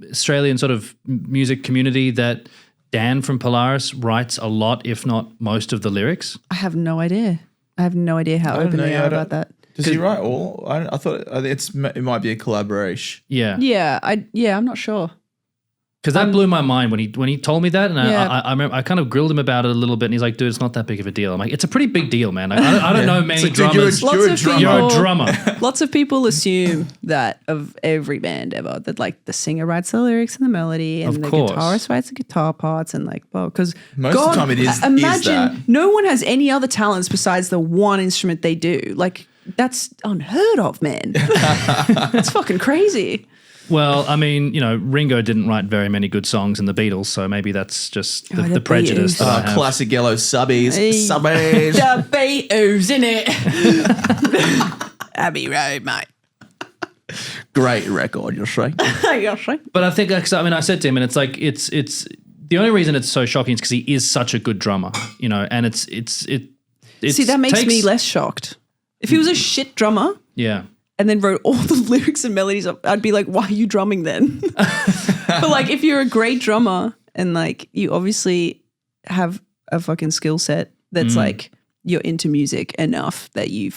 Australian sort of music community that Dan from Polaris writes a lot, if not most of the lyrics? I have no idea. I have no idea how don't open know, they yeah, are I don't- about that. Does he write all? I thought it might be a collaboration. Yeah. Yeah, I'm not sure. Because that blew my mind when he told me that, and Yeah. I remember I kind of grilled him about it a little bit, and he's like, "Dude, it's not that big of a deal." I'm like, "It's a pretty big deal, man. Like, I don't know many It's like, dude, drummers. you're a drummer. You're a drummer." Lots of people assume that of every band ever, that like the singer writes the lyrics and the melody, and Of the course. guitarist writes the guitar parts, and like, well, because Most of the time it is Imagine that. no one has any other talents besides the one instrument they do. Like that's unheard of, man. It's fucking crazy. Well, I mean, Ringo didn't write very many good songs in the Beatles, so maybe that's just the the prejudice Beatles. that I have. Classic yellow subbies. Hey. Subbies. The Beatles in it. Abbey Road, mate. Great record, you'll say. But I think, I said to him, and it's like it's the only reason it's so shocking is because he is such a good drummer, and it's See, that makes me less shocked. If he was a shit drummer Yeah. and then wrote all the lyrics and melodies up, I'd be like, why are you drumming then? But like, if you're a great drummer and like you obviously have a fucking skill set that's like you're into music enough that you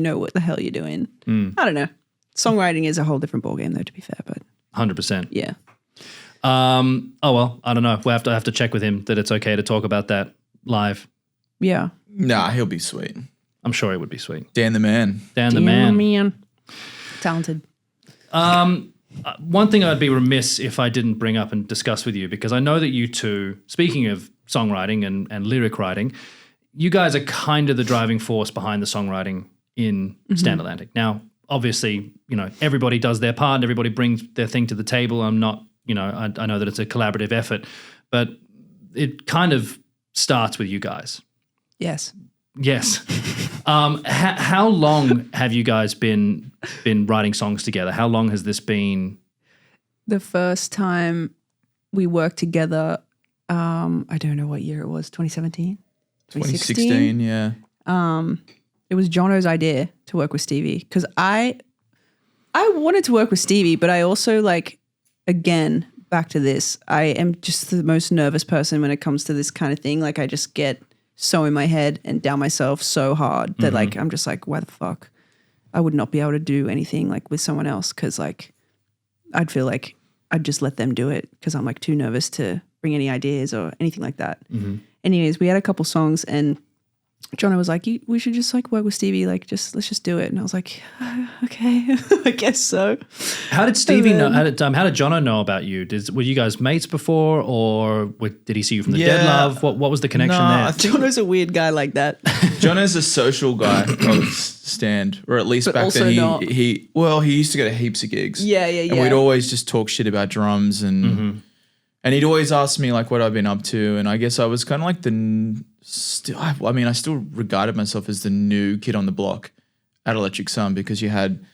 know what the hell you're doing. I don't know. Songwriting is a whole different ballgame though, to be fair, but 100%. yeah. Oh well, I don't know. We'll have to check with him that it's okay to talk about that live. Yeah. Nah, he'll be sweet. I'm sure it would be sweet. Dan the man. Dan the man. Talented. One thing I'd be remiss if I didn't bring up and discuss with you, because I know that you two, speaking of songwriting and lyric writing, you guys are kind of the driving force behind the songwriting in Stand Atlantic. Now, obviously, everybody does their part and everybody brings their thing to the table. I'm not, I know that it's a collaborative effort, but it kind of starts with you guys. Yes. Yes. How long have you guys been writing songs together? How long has this been? The first time we worked together, I don't know what year it was, 2017? 2016, yeah. It was Jono's idea to work with Stevie because I wanted to work with Stevie, but I also again, back to this, I am just the most nervous person when it comes to this kind of thing. Like I just get so in my head and down myself so hard that I'm just like, why the fuck? I would not be able to do anything with someone else because I'd feel like I'd just let them do it because I'm too nervous to bring any ideas or anything like that. Anyways, we had a couple songs and Jono was like, we should just work with Stevie, let's just do it. And I was like, okay, I guess so. How did Stevie know? How did Jono know about you? Were you guys mates before, or did he see you from the Dead Love? What was the connection there? I think Jono's a weird guy like that. Jono's a social guy of Stand, or at least But back also then not. he used to go to heaps of gigs. Yeah. And we'd always just talk shit about drums and he'd always ask me what I've been up to, and I guess I was kind of I still regarded myself as the new kid on the block at Electric Sun because you had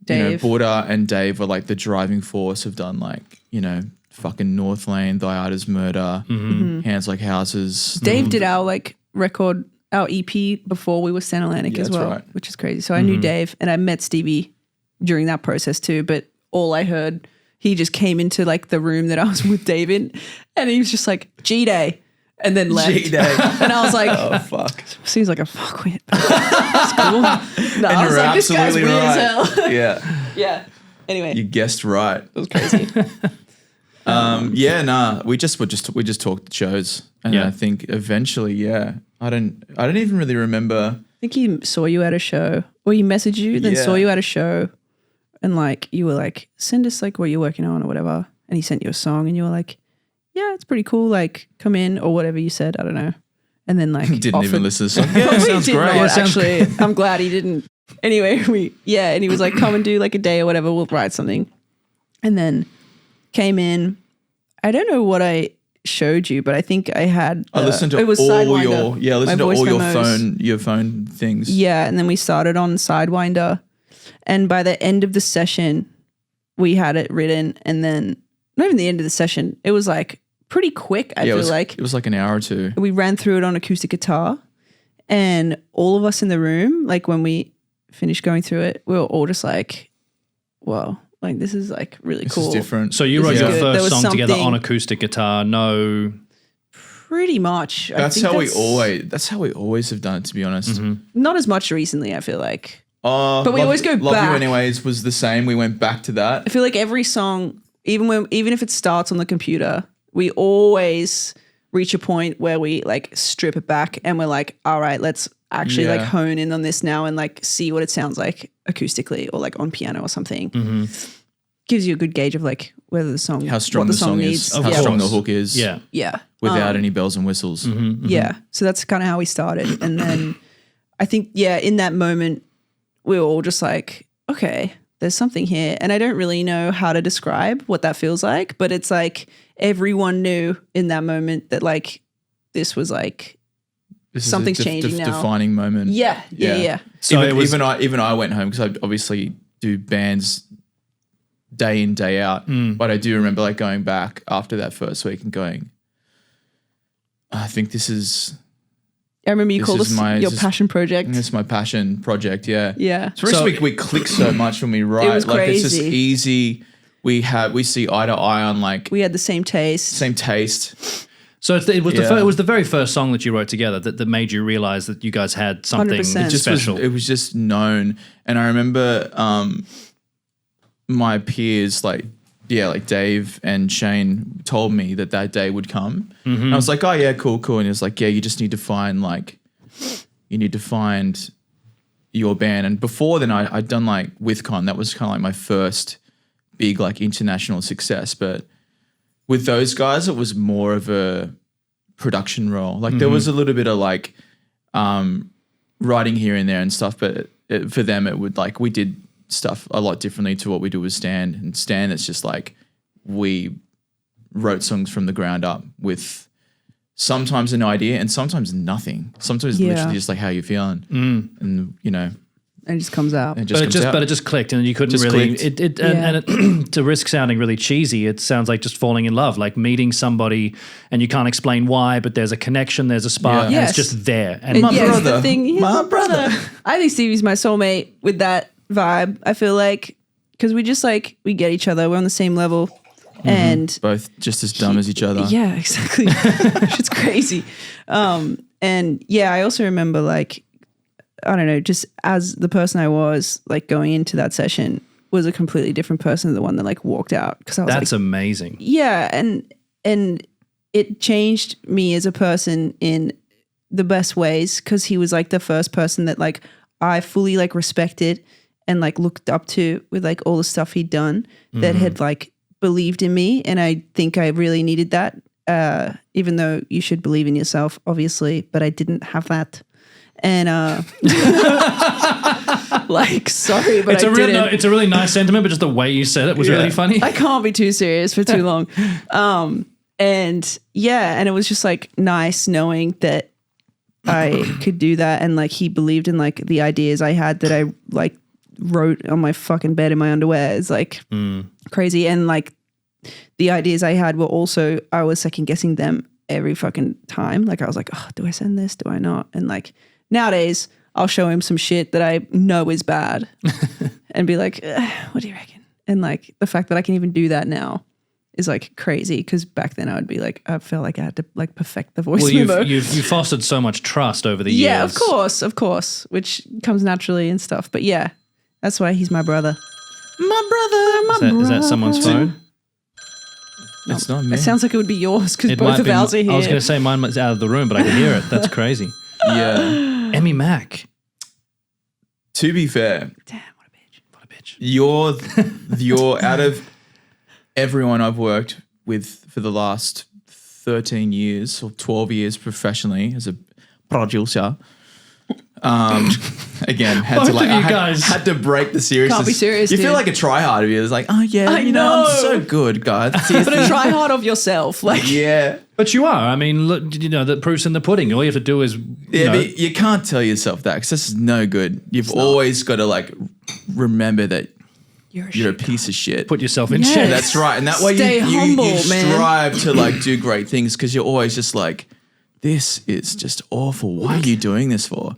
Dave. Buddha and Dave were the driving force, have done fucking North Lane, Diada's Murder, Hands Like Houses. Dave did our record, our EP before we were Stand Atlantic as that's well, right. which is crazy. So I knew Dave and I met Stevie during that process too, but all I heard, he just came into the room that I was with Dave in and he was just like, G-Day. And then left. G-Day. And I was like, Oh, fuck. seems like a fuckwit. That's cool. No, I was You're like, this guy's absolutely weird right. as hell. Yeah. Yeah. Anyway, You guessed right. it was crazy. We just talked shows, and Yeah. I think eventually, I don't even really remember. I think he saw you at a show, or he messaged you, then saw Yeah. you at a show, and you were like, send us what you're working on or whatever, and he sent you a song, and you were like, yeah, it's pretty cool, come in or whatever you said, I don't know, and then Didn't offered- even listen to the song. Yeah, Probably sounds did great. not, Yeah, sounds actually. I'm glad he didn't. Anyway, and he was like, come and do a day or whatever, we'll write something, and then came in. I don't know what I showed you, but I think I had. I listened to it was all Sidewinder, listen my to voice all memos. your phone things. Yeah, and then we started on Sidewinder, and by the end of the session, we had it written, and then not even the end of the session, it was pretty quick. I feel it was an hour or two. we ran through it on acoustic guitar, and all of us in the room, when we finished going through it, we were all just like, "Whoa!" This is really This cool. is different. So you This wrote is your good. There first was song together something- on acoustic guitar. No, Pretty much. I That's think how we always have done it. To be honest. not as much recently. I feel like. But we always go Love back. You Anyways was the same. We went back to that. I feel like every song even if it starts on the computer, we always reach a point where we like strip it back and we're like, all right, let's actually like hone in on this now and like see what it sounds like acoustically or like on piano or something. Gives you a good gauge of like whether the song, How strong what the song needs. is, how strong the hook is. Yeah. Yeah. Without any bells and whistles. Yeah. So that's kind of how we started. And then I think, in that moment, we were all just like, okay, there's something here. And I don't really know how to describe what that feels like, but it's like everyone knew in that moment that like this was like This something's is a changing now. defining moment. Yeah. So it was- even I went home because I obviously do bands day in, day out. But I do remember like going back after that first week and going, I think this is I remember you called is us your passion project. It's my passion project. Yeah. Yeah. Especially we click so much when we write. was like it's just crazy. easy. We see eye to eye on like We had the same taste. same taste. So it was the very first song that you wrote together that made you realize that you guys had something 100%. special. It was just known. And I remember my peers like Dave and Shane told me that day would come. And I was like, oh yeah, cool. And he was like, yeah, you just need to find your band. And before then I'd done like WithCon. That was kind of like my first big like international success. But with those guys, it was more of a production role. Like there was a little bit of like writing here and there and stuff. But for them, it would like, we did stuff a lot differently to what we do with Stan. And Stan, it's just like we wrote songs from the ground up with sometimes an idea and sometimes nothing. Sometimes literally just like how you're feeling. And you know, And it just comes out. it just comes out. But it just clicked, and you couldn't Just really. clicked. To risk sounding really cheesy, it sounds like just falling in love, like meeting somebody, and you can't explain why, but there's a connection, there's a spark, Yeah. and it's Yes. just there. And My Yes, brother. the thing, he's My my brother. I think Stevie's my soulmate with that vibe. I feel like because we just like we get each other. We're on the same level, and both just as dumb as each other. yeah, exactly. It's crazy. And yeah, I also remember like I don't know, just as the person I was like going into that session was a completely different person than the one that like walked out because I was that's like, amazing. yeah, and it changed me as a person in the best ways because he was like the first person that like I fully like respected and like looked up to with like all the stuff he'd done that had like believed in me, and I think I really needed that. Even though you should believe in yourself, obviously, but I didn't have that. And like, sorry, but I didn't. It's a really nice sentiment, but just the way you said it was really funny. I can't be too serious for too long. And yeah, and it was just like nice knowing that I could do that, and like he believed in like the ideas I had that I like wrote on my fucking bed in my underwear. It's like crazy, and like the ideas I had were also I was second guessing them every fucking time. Like I was like, oh, do I send this? Do I not? And like nowadays, I'll show him some shit that I know is bad, and be like, what do you reckon? And like the fact that I can even do that now is like crazy because back then I would be like, I felt like I had to like perfect the voice memo. You've fostered so much trust over the years. Yeah, of course, which comes naturally and stuff. But yeah, that's why he's my brother. Is that someone's phone? It's not me. It sounds like it would be yours because It both might of be. ours are here. I was going to say mine was out of the room, but I can hear it. That's crazy. Yeah. Emmy Mac. To be fair, Damn, what a bitch. What a bitch. you're out of everyone I've worked with for the last 13 years or 12 years professionally as a producer. Again, had Both to like of you I guys. had to break the seriousness. Can't be serious, You feel dude. like a tryhard of you. It's like, oh yeah, I I'm know. so good, guys. But a try hard of yourself. Like, Yeah. But you are. I mean, look, you know, the proof's in the pudding. All you have to do is, Yeah, but you can't tell yourself that because this is no good. You've always got to like remember that you're a piece of shit. put yourself in Yes. check. That's right. And that way Stay humble, you man. strive to like do great things because you're always just like, this is just awful. What are you doing this for?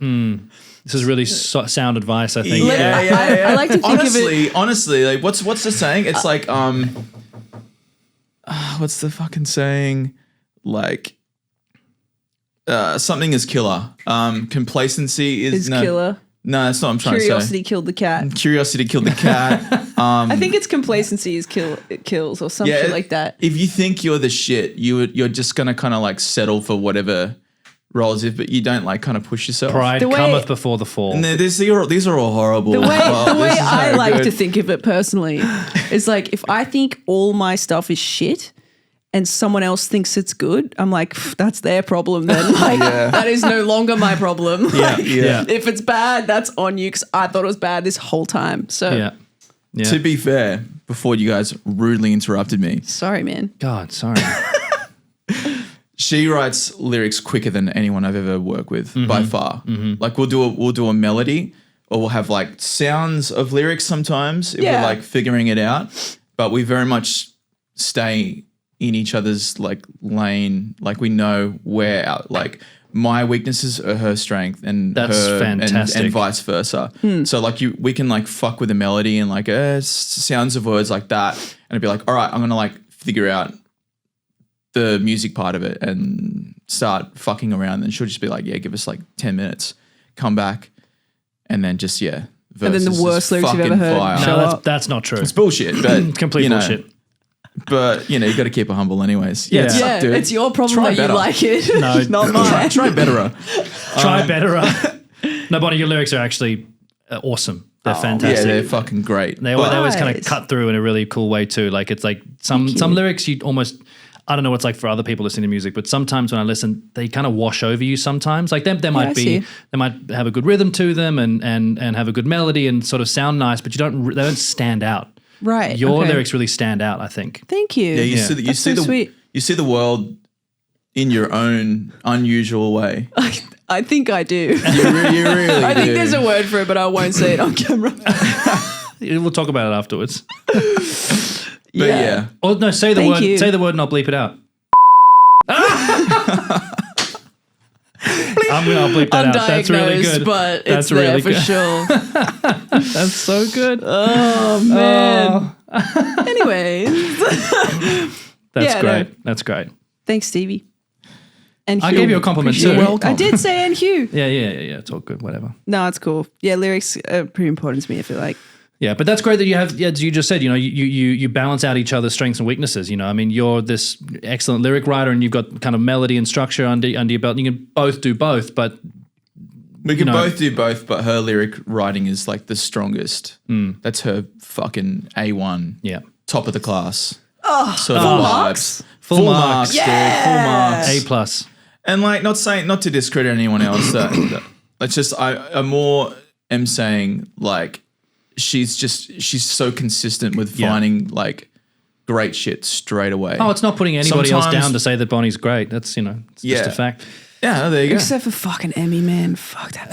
This is really sound advice, I think. Yeah. I like to think of it. Honestly, like what's the saying? It's like what's the fucking saying? Like something is killer. Complacency is Is killer. No, that's not what I'm trying to say. Curiosity killed the cat. Curiosity killed the cat. I think it's complacency it kills or some shit like that. If you think you're the shit, you're just gonna kind of like settle for whatever rolls it, but you don't like kind of push yourself. Pride The way- cometh before the fall. And these are all horrible. The way This is I no like good. to think of it personally is like if I think all my stuff is shit and someone else thinks it's good, I'm like, that's their problem then. Like that is no longer my problem. Like, yeah. If it's bad, that's on you because I thought it was bad this whole time. So Yeah. To be fair, before you guys rudely interrupted me, sorry, man. God, sorry. she writes lyrics quicker than anyone I've ever worked with by far. Like we'll do a melody, or we'll have like sounds of lyrics sometimes if we're like figuring it out. But we very much stay in each other's like lane. Like we know where our, like my weaknesses are her strength, and That's her fantastic. and vice versa. So like we can like fuck with the melody and like sounds of words like that, and it'd be like, all right, I'm gonna like figure out the music part of it and start fucking around. And she'll just be like, yeah, give us like 10 minutes, come back, and then just And then the verses worst is lyrics you've ever fucking heard. fire. Show No, up. that's not true. It's bullshit, but Complete you know, bullshit. But you know, you got to keep it humble, anyways. Yeah. it sucked, Yeah, dude. it's your problem Try that better. you like it. No. Not mine. Try better. Try better. No, Bonnie, your lyrics are actually awesome. They're Yeah, fantastic. they're fucking great. They always kind of Nice. cut through in a really cool way too. Like it's like some lyrics you almost, I don't know what it's like for other people listening to music, but sometimes when I listen, they kind of wash over you sometimes. Like they might I be, see. they might have a good rhythm to them and have a good melody and sort of sound nice, but they don't stand out. Right. Your okay. lyrics really stand out, I think. Thank you. Yeah, you Yeah. see the, you That's see so the sweet. you see the world in your own unusual way. I think I do. You really I think do. there's a word for it, but I won't say it on camera. We'll talk about it afterwards. But yeah. Or no, say the Thank word. you. Say the word, and I'll bleep it out. I'll bleep that out. That's really Undiagnosed, good. but That's it's there really for good. sure. That's so good. Oh man. Anyways, That's Yeah, great. no. That's great. thanks, Stevie. And I Hugh. gave you a compliment Appreciate too. it. You're welcome. I did say and Hugh. Yeah. It's all good. Whatever. No, it's cool. Yeah, lyrics are pretty important to me. I feel like. Yeah, but that's great that you have. Yeah, as you just said, you know, you balance out each other's strengths and weaknesses. You know, I mean, you're this excellent lyric writer, and you've got kind of melody and structure under your belt. You can both do both, but We can know. both do both, but her lyric writing is like the strongest. That's her fucking A1. yeah, Top of the class. Sort of full vibes. marks? Full marks, dude. Full marks. A+. And like, not to discredit anyone else. It's just I more am saying like she's so consistent with Yeah. finding like great shit straight away. Oh, it's not putting anybody else Sometimes- down to say that Bonnie's great. That's it's just Yeah. a fact. Yeah, no, there you go. Except for fucking Emmy, man. Fuck that.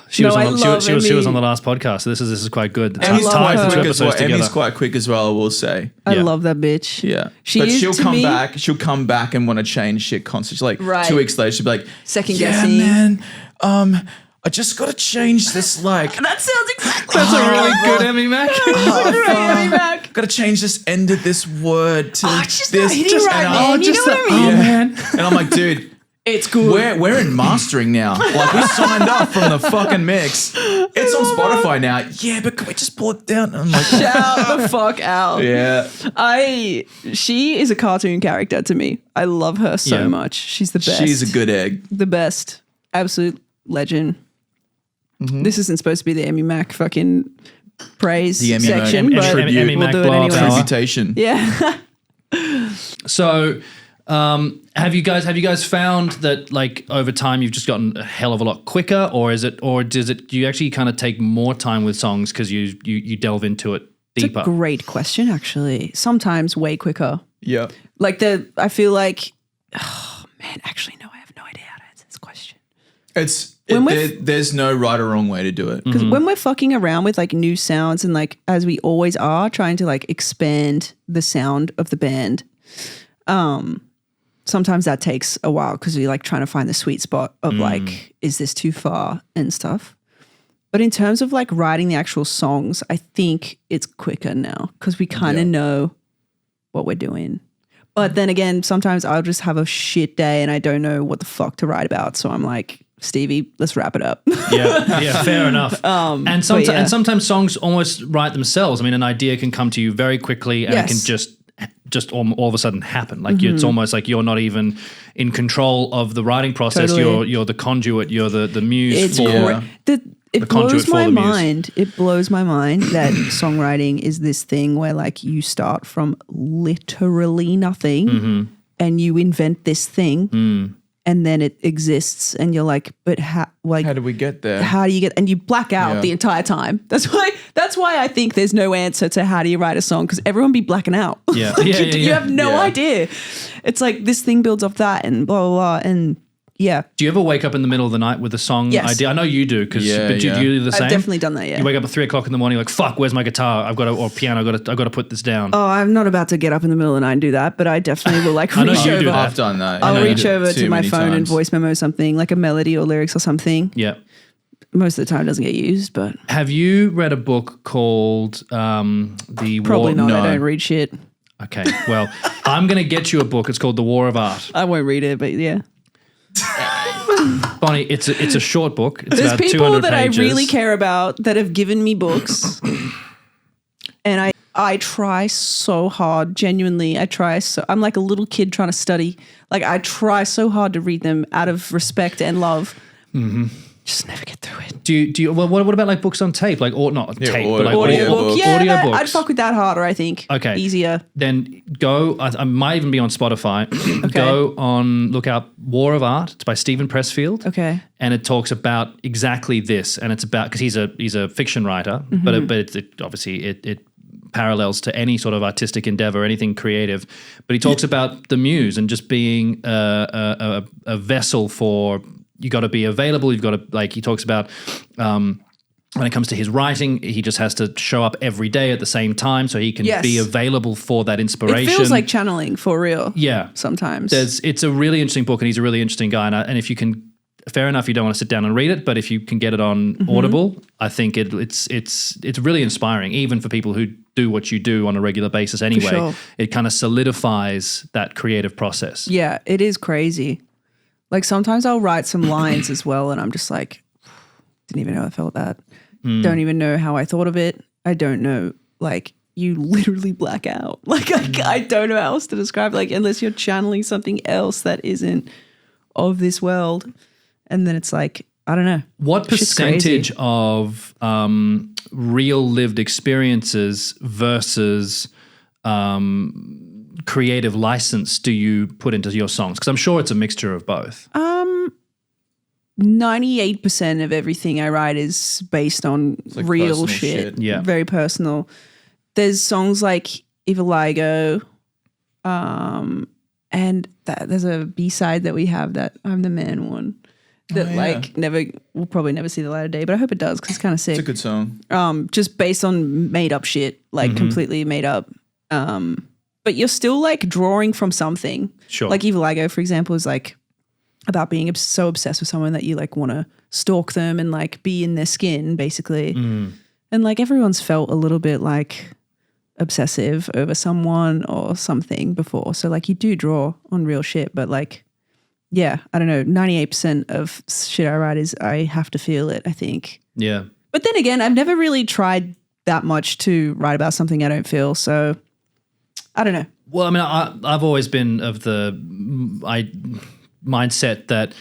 She No, was I on. love She was Emmy. on the last podcast. So this is quite good. It's Emmy's love quite her. ties the two quick as well. episodes together. Emmy's quite quick as well, I will say. I Yeah. love that bitch. Yeah. She but is, she'll to come me- back. She'll come back and want to change shit constantly. Like Right. 2 weeks later, she'll be like, Second yeah, guessing. man. I just got to change this. Like, That sounds exactly. That's a really good Emmy Mac. got to change this end of this word to Oh, it's just this. not hitting right, and man. You know what I mean? Oh man. And I'm like, dude. It's good. We're in mastering now. Like we signed up from the fucking mix. It's on Spotify now. Yeah, but can we just pull it down? I'm like, Shout the fuck out. yeah. She is a cartoon character to me. I love her so Yeah. much. She's the best. She's a good egg. The best. Absolute legend. Mm-hmm. This isn't supposed to be the Emmy Mac fucking praise The Emmy section, Mac but tribute. Emmy we'll Mac do it blow up anyway. hour. Reputation. Yeah. So, have you guys found that like over time you've just gotten a hell of a lot quicker, or do you actually kind of take more time with songs because you delve into it It's deeper? a great question, actually. Sometimes way quicker. Yeah. Like I feel like, oh man, actually, no, I have no idea how to answer this question. There's no right or wrong way to do it. Because when we're fucking around with like new sounds and like, as we always are, trying to like expand the sound of the band, sometimes that takes a while because we're like trying to find the sweet spot of like, is this too far and stuff. But in terms of like writing the actual songs, I think it's quicker now because we kind of know what we're doing. But then again, sometimes I'll just have a shit day and I don't know what the fuck to write about. So I'm like, Stevie, let's wrap it up. Yeah, fair enough. And yeah. and sometimes songs almost write themselves. I mean, an idea can come to you very quickly, and it can just all of a sudden happen. Like it's almost like you're not even in control of the writing process. Totally. You're the conduit. You're the muse It blows my mind. It blows my mind that songwriting is this thing where like you start from literally nothing and you invent this thing and then it exists and you're like, but how do we get there? How do you get, and you black out the entire time. That's why I think there's no answer to how do you write a song, because everyone be blacking out. Yeah. You have no idea. It's like this thing builds off that and blah, blah, blah. And yeah. Do you ever wake up in the middle of the night with a song idea? I know you do, because do you do the same? I've definitely done that, yeah. You wake up at 3 o'clock in the morning, like, fuck, where's my guitar? Or piano, I've got to put this down. Oh, I'm not about to get up in the middle of the night and do that, but I definitely will like I know reach you over. do that. I've done that. I'll reach over to my phone and voice memo something, like a melody or lyrics or something. Yeah. Most of the time it doesn't get used, but... Have you read a book called The Probably War? not. No. I don't read shit. Okay, well, I'm going to get you a book. It's called The War of Art. I won't read it, but yeah. Bonnie, it's a short book. It's There's about people 200 that pages. I really care about that have given me books, and I try so hard. Genuinely, I'm like a little kid trying to study. Like I try so hard to read them out of respect and love. Just never get through it. Do you? Well, what about like books on tape? Like, or not tape, but like audiobook. Yeah, audiobooks. I'd fuck with that harder. I think. Okay, easier. Then go. I might even be on Spotify. Okay. Go on. Look out. War of Art. It's by Stephen Pressfield. Okay. And it talks about exactly this, and it's about, because he's a fiction writer, but it obviously it parallels to any sort of artistic endeavor, anything creative. But he talks about the muse and just being a vessel for. You got to be available. You've got to, like, he talks about when it comes to his writing, he just has to show up every day at the same time so he can be available for that inspiration. It feels like channeling for real. Yeah. Sometimes. It's a really interesting book, and he's a really interesting guy. And if you can, fair enough, you don't want to sit down and read it, but if you can get it on Audible, I think it's really inspiring, even for people who do what you do on a regular basis anyway. Sure. It kind of solidifies that creative process. Yeah, it is crazy. Like sometimes I'll write some lines as well and I'm just like, didn't even know I felt that. Don't even know how I thought of it. I don't know. Like you literally black out. Like I don't know how else to describe it. Like unless you're channeling something else that isn't of this world. And then it's like, I don't know. What percentage of real lived experiences versus creative license do you put into your songs? Because I'm sure it's a mixture of both. 98% of everything I write is based on like real personal shit. Yeah. Very personal. There's songs like Ivaligo, and there's a B-side that we have, that I'm the Man one, that will probably never see the light of day, but I hope it does because it's kind of sick. It's a good song. Just based on made up shit, like completely made up. But you're still like drawing from something. Sure. Like Ivaligo, for example, is like about being so obsessed with someone that you like want to stalk them and like be in their skin, basically. And like everyone's felt a little bit like obsessive over someone or something before. So like you do draw on real shit, but like, yeah, I don't know, 98% of shit I write is I have to feel it, I think. Yeah. But then again, I've never really tried that much to write about something I don't feel. So I don't know. Well, I mean, I've always been of the mindset that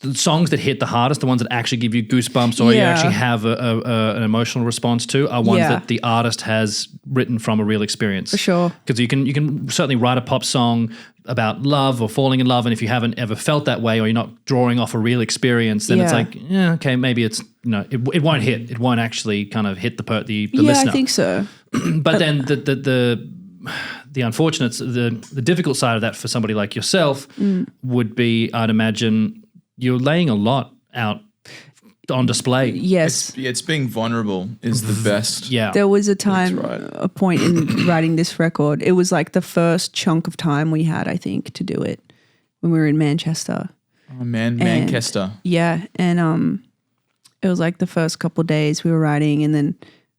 the songs that hit the hardest, the ones that actually give you goosebumps or you actually have an emotional response to, are ones that the artist has written from a real experience. For sure. Because you can certainly write a pop song about love or falling in love, and if you haven't ever felt that way or you're not drawing off a real experience, then it's like, yeah, okay, maybe it's, it won't hit. It won't actually kind of hit the listener. Yeah, I think so. But then the unfortunate, the difficult side of that for somebody like yourself would be, I'd imagine, you're laying a lot out on display. Yes. It's being vulnerable is the best. Yeah. There was a time, right. a point in writing this record. It was like the first chunk of time we had, I think, to do it when we were in Manchester. Oh man, Manchester. Yeah. And it was like the first couple of days we were writing, and then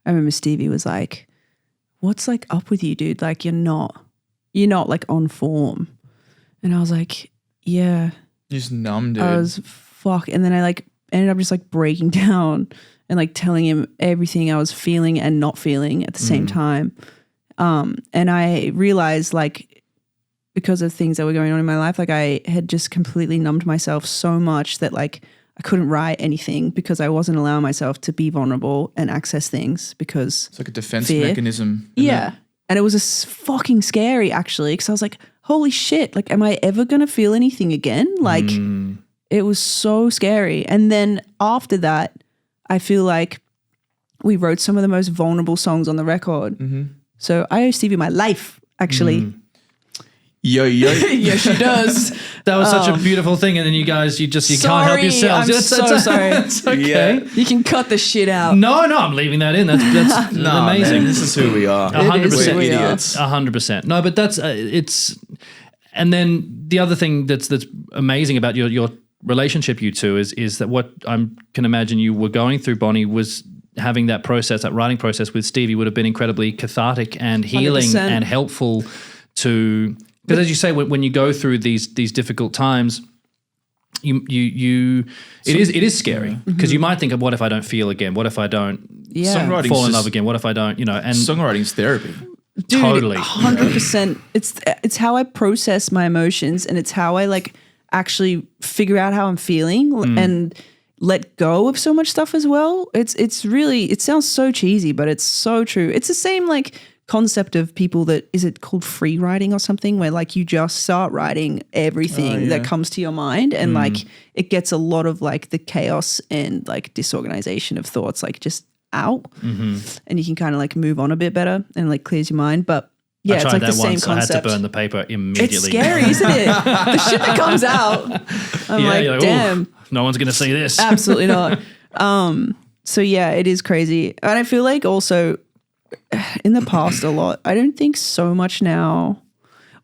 I remember Stevie was like, what's like up with you, dude? Like you're not like on form. And I was like, yeah. You're just numb, dude. I was fuck. And then I like ended up just like breaking down and like telling him everything I was feeling and not feeling at the same time. And I realized like because of things that were going on in my life, like I had just completely numbed myself so much that like I couldn't write anything because I wasn't allowing myself to be vulnerable and access things because It's like a defense fear. mechanism. Yeah. And it was fucking scary actually because I was like, holy shit, like am I ever going to feel anything again? Like it was so scary. And then after that, I feel like we wrote some of the most vulnerable songs on the record. So I owe Stevie my life actually. Yo. Yeah, she does. That was such a beautiful thing, and then you guys, you can't help Sorry, yourselves. I'm so sorry. It's okay. Yeah. You can cut the shit out. No, I'm leaving that in. That's Nah, amazing. man, this is who we are. 100%. We're idiots. 100%. No, but that's it's. And then the other thing that's amazing about your relationship, you two, is that what I can imagine you were going through, Bonnie, was having that process, that writing process with Stevie would have been incredibly cathartic and healing 100%. and helpful to. Because as you say, when you go through these difficult times, it is scary because you might think of what if I don't feel again? What if I don't Songwriting's fall in just- love again? What if I don't, and Songwriting's therapy. Dude, totally. 100%. It's how I process my emotions and it's how I like actually figure out how I'm feeling and let go of so much stuff as well. It's really, it sounds so cheesy, but it's so true. It's the same like concept of people that, is it called free writing or something, where like you just start writing everything that comes to your mind and like it gets a lot of like the chaos and like disorganization of thoughts like just out and you can kind of like move on a bit better and like clears your mind. But yeah, I it's tried like that the same once. concept. I had to burn the paper immediately. It's scary, isn't it? The shit that comes out. I'm like, you're damn. "Ooh, no one's going to see this. Absolutely not. So yeah, it is crazy. And I feel like also in the past a lot, I don't think so much now,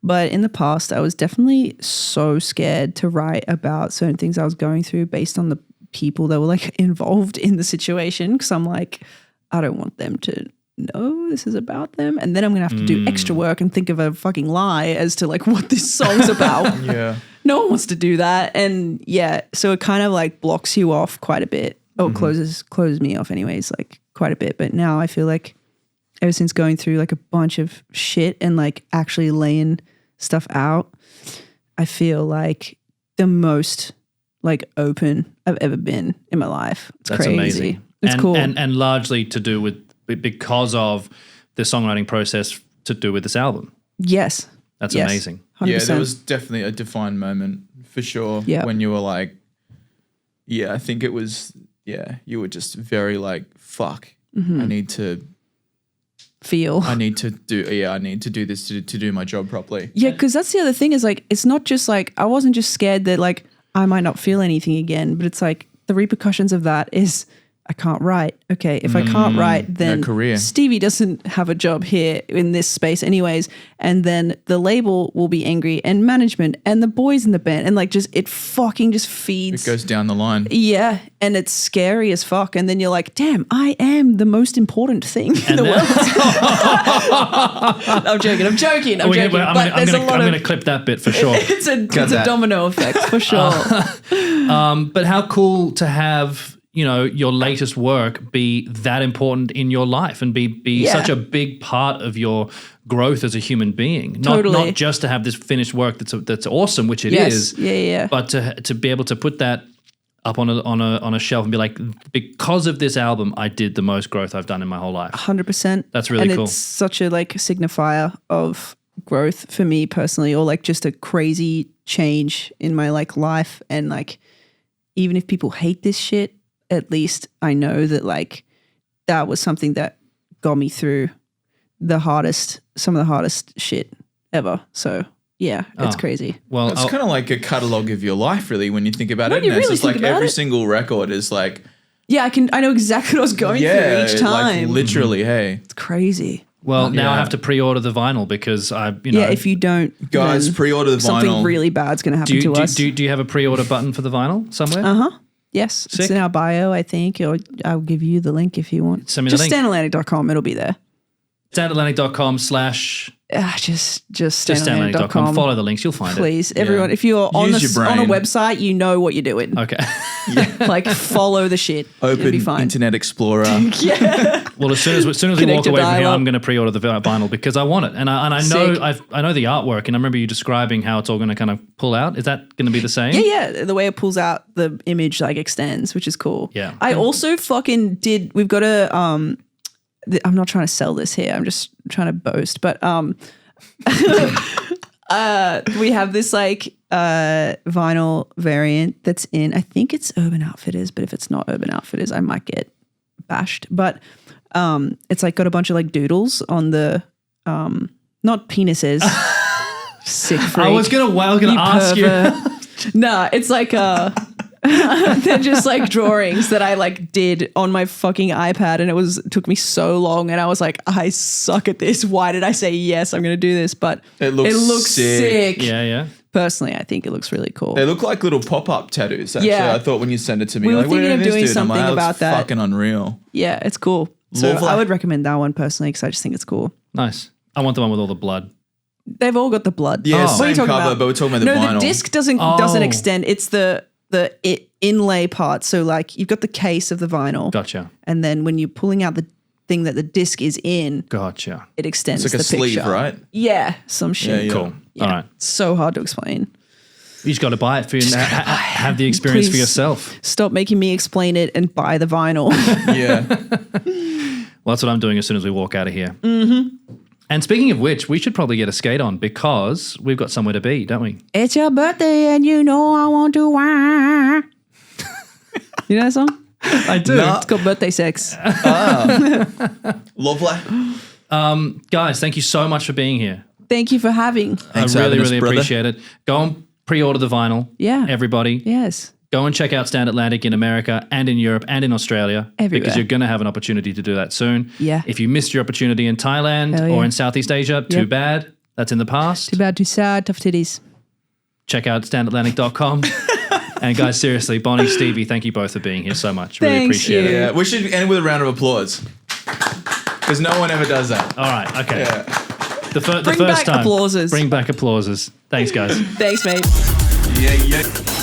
but in the past I was definitely so scared to write about certain things I was going through based on the people that were like involved in the situation. Because I'm like, I don't want them to know this is about them. And then I'm going to have to do extra work and think of a fucking lie as to like what this song's about. Yeah. No one wants to do that. And yeah, so it kind of like blocks you off quite a bit or closes me off anyways, like quite a bit. But now I feel like ever since going through like a bunch of shit and like actually laying stuff out, I feel like the most like open I've ever been in my life. It's That's crazy. amazing. It's and, cool. And largely to do with, because of the songwriting process to do with this album. Yes. That's Yes. amazing. 100%. Yeah, there was definitely a defined moment for sure Yeah. when you were like, yeah, I think it was, you were just very like, fuck, I need to do this to do my job properly. Yeah, because that's the other thing is like, it's not just like, I wasn't just scared that like I might not feel anything again, but it's like the repercussions of that is I can't write. Okay, if I can't write, then career. Stevie doesn't have a job here in this space anyways. And then the label will be angry and management and the boys in the band and like just, it fucking just feeds. It goes down the line. Yeah, and it's scary as fuck. And then you're like, damn, I am the most important thing in the world. I'm joking. I'm joking. I'm But going to clip that bit for sure. it's a domino effect for sure. But how cool to have, your latest work be that important in your life and be such a big part of your growth as a human being. Totally. Not just to have this finished work that's awesome, which it is. Yeah. But to be able to put that up on a shelf and be like, because of this album, I did the most growth I've done in my whole life. 100%. That's really cool. And it's such a like signifier of growth for me personally, or like just a crazy change in my like life. And like, even if people hate this shit, at least I know that like that was something that got me through some of the hardest shit ever. So yeah, it's crazy. Well, It's kind of like a catalogue of your life, really, when you think about it. you And it's really just like think about every it. single record is like, Yeah, I know exactly what I was going through each time. like literally, hey, It's crazy. Well, now I Yeah. have to pre-order the vinyl because Yeah, if you don't, guys, then pre-order the something vinyl. really bad's going to happen to us. do you have a pre-order button for the vinyl somewhere? Yes, Sick. it's in our bio, I think, or I'll give you the link if you want. Send me the Just link. stanatlantic.com, it'll be there. Standatlantic.com/ Just just standatlantic.com. Follow the links. You'll find Please, everyone, if you're on Use your on a brain. website, you know what you're doing. it. Okay. Like, follow the shit. It'll Open be fine. Internet Explorer. Well, as soon as we walk Connect to away from here, dial-up. I'm going to pre-order the vinyl because I want it, and I know Sick. I know the artwork, and I remember you describing how it's all going to kind of pull out. Is that going to be the same? Yeah, the way it pulls out, the image like extends, which is cool. Yeah. I also fucking did. We've got a. I'm not trying to sell this here. I'm just trying to boast, but we have this like vinyl variant that's in. I think it's Urban Outfitters, but if it's not Urban Outfitters, I might get bashed. But it's like got a bunch of like doodles on the not penises. Sick freak. I was going to ask you. Nah, it's like they're just like drawings that I like did on my fucking iPad, and it took me so long, and I was like, I suck at this. Why did I say yes? I'm gonna do this, but It looks sick. Yeah. Personally, I think it looks really cool. They look like little pop-up tattoos, actually. Yeah. I thought when you sent it to me, We were like, what thinking did of this doing do? And I'm something like, about looks that. fucking unreal. Yeah, it's cool. So Lovely. I would recommend that one personally because I just think it's cool. Nice. I want the one with all the blood. They've all got the blood. Yeah, What are you same talking cover, about? but we're talking about the No, vinyl. the disc doesn't Oh. extend. It's the inlay part. So like you've got the case of the vinyl, Gotcha. and then when you're pulling out the thing that the disc is in, Gotcha. it extends It's like a the picture. sleeve, right? Yeah, some shit. Yeah. Cool. Yeah. All right. So hard to explain. You just got to buy it for you and have the experience for Please. yourself. Stop making me explain it and buy the vinyl. Yeah. Well, that's what I'm doing as soon as we walk out of here. Mm-hmm. And speaking of which, we should probably get a skate on because we've got somewhere to be, don't we? It's your birthday and you know I want to wine. You know that song? I do. No. It's called Birthday Sex. Lovely. Guys, thank you so much for being here. Thank you for having. Thanks for I really, having us, really brother. appreciate it. Go and pre-order the vinyl. Yeah. Everybody. Yes. Go and check out Stand Atlantic in America and in Europe and in Australia. Everywhere. Because you're going to have an opportunity to do that soon. Yeah. If you missed your opportunity in Thailand Hell yeah. or in Southeast Asia, too Yep. bad. That's in the past. Too bad, too sad, tough titties. Check out standatlantic.com. And guys, seriously, Bonnie, Stevie, thank you both for being here so much. Really Thanks, appreciate Hugh. it. Yeah, we should end with a round of applause. Because no one ever does that. All right, okay. Yeah. The Bring first back time. applauses. Bring back applauses. Thanks, guys. Thanks, mate. Yeah.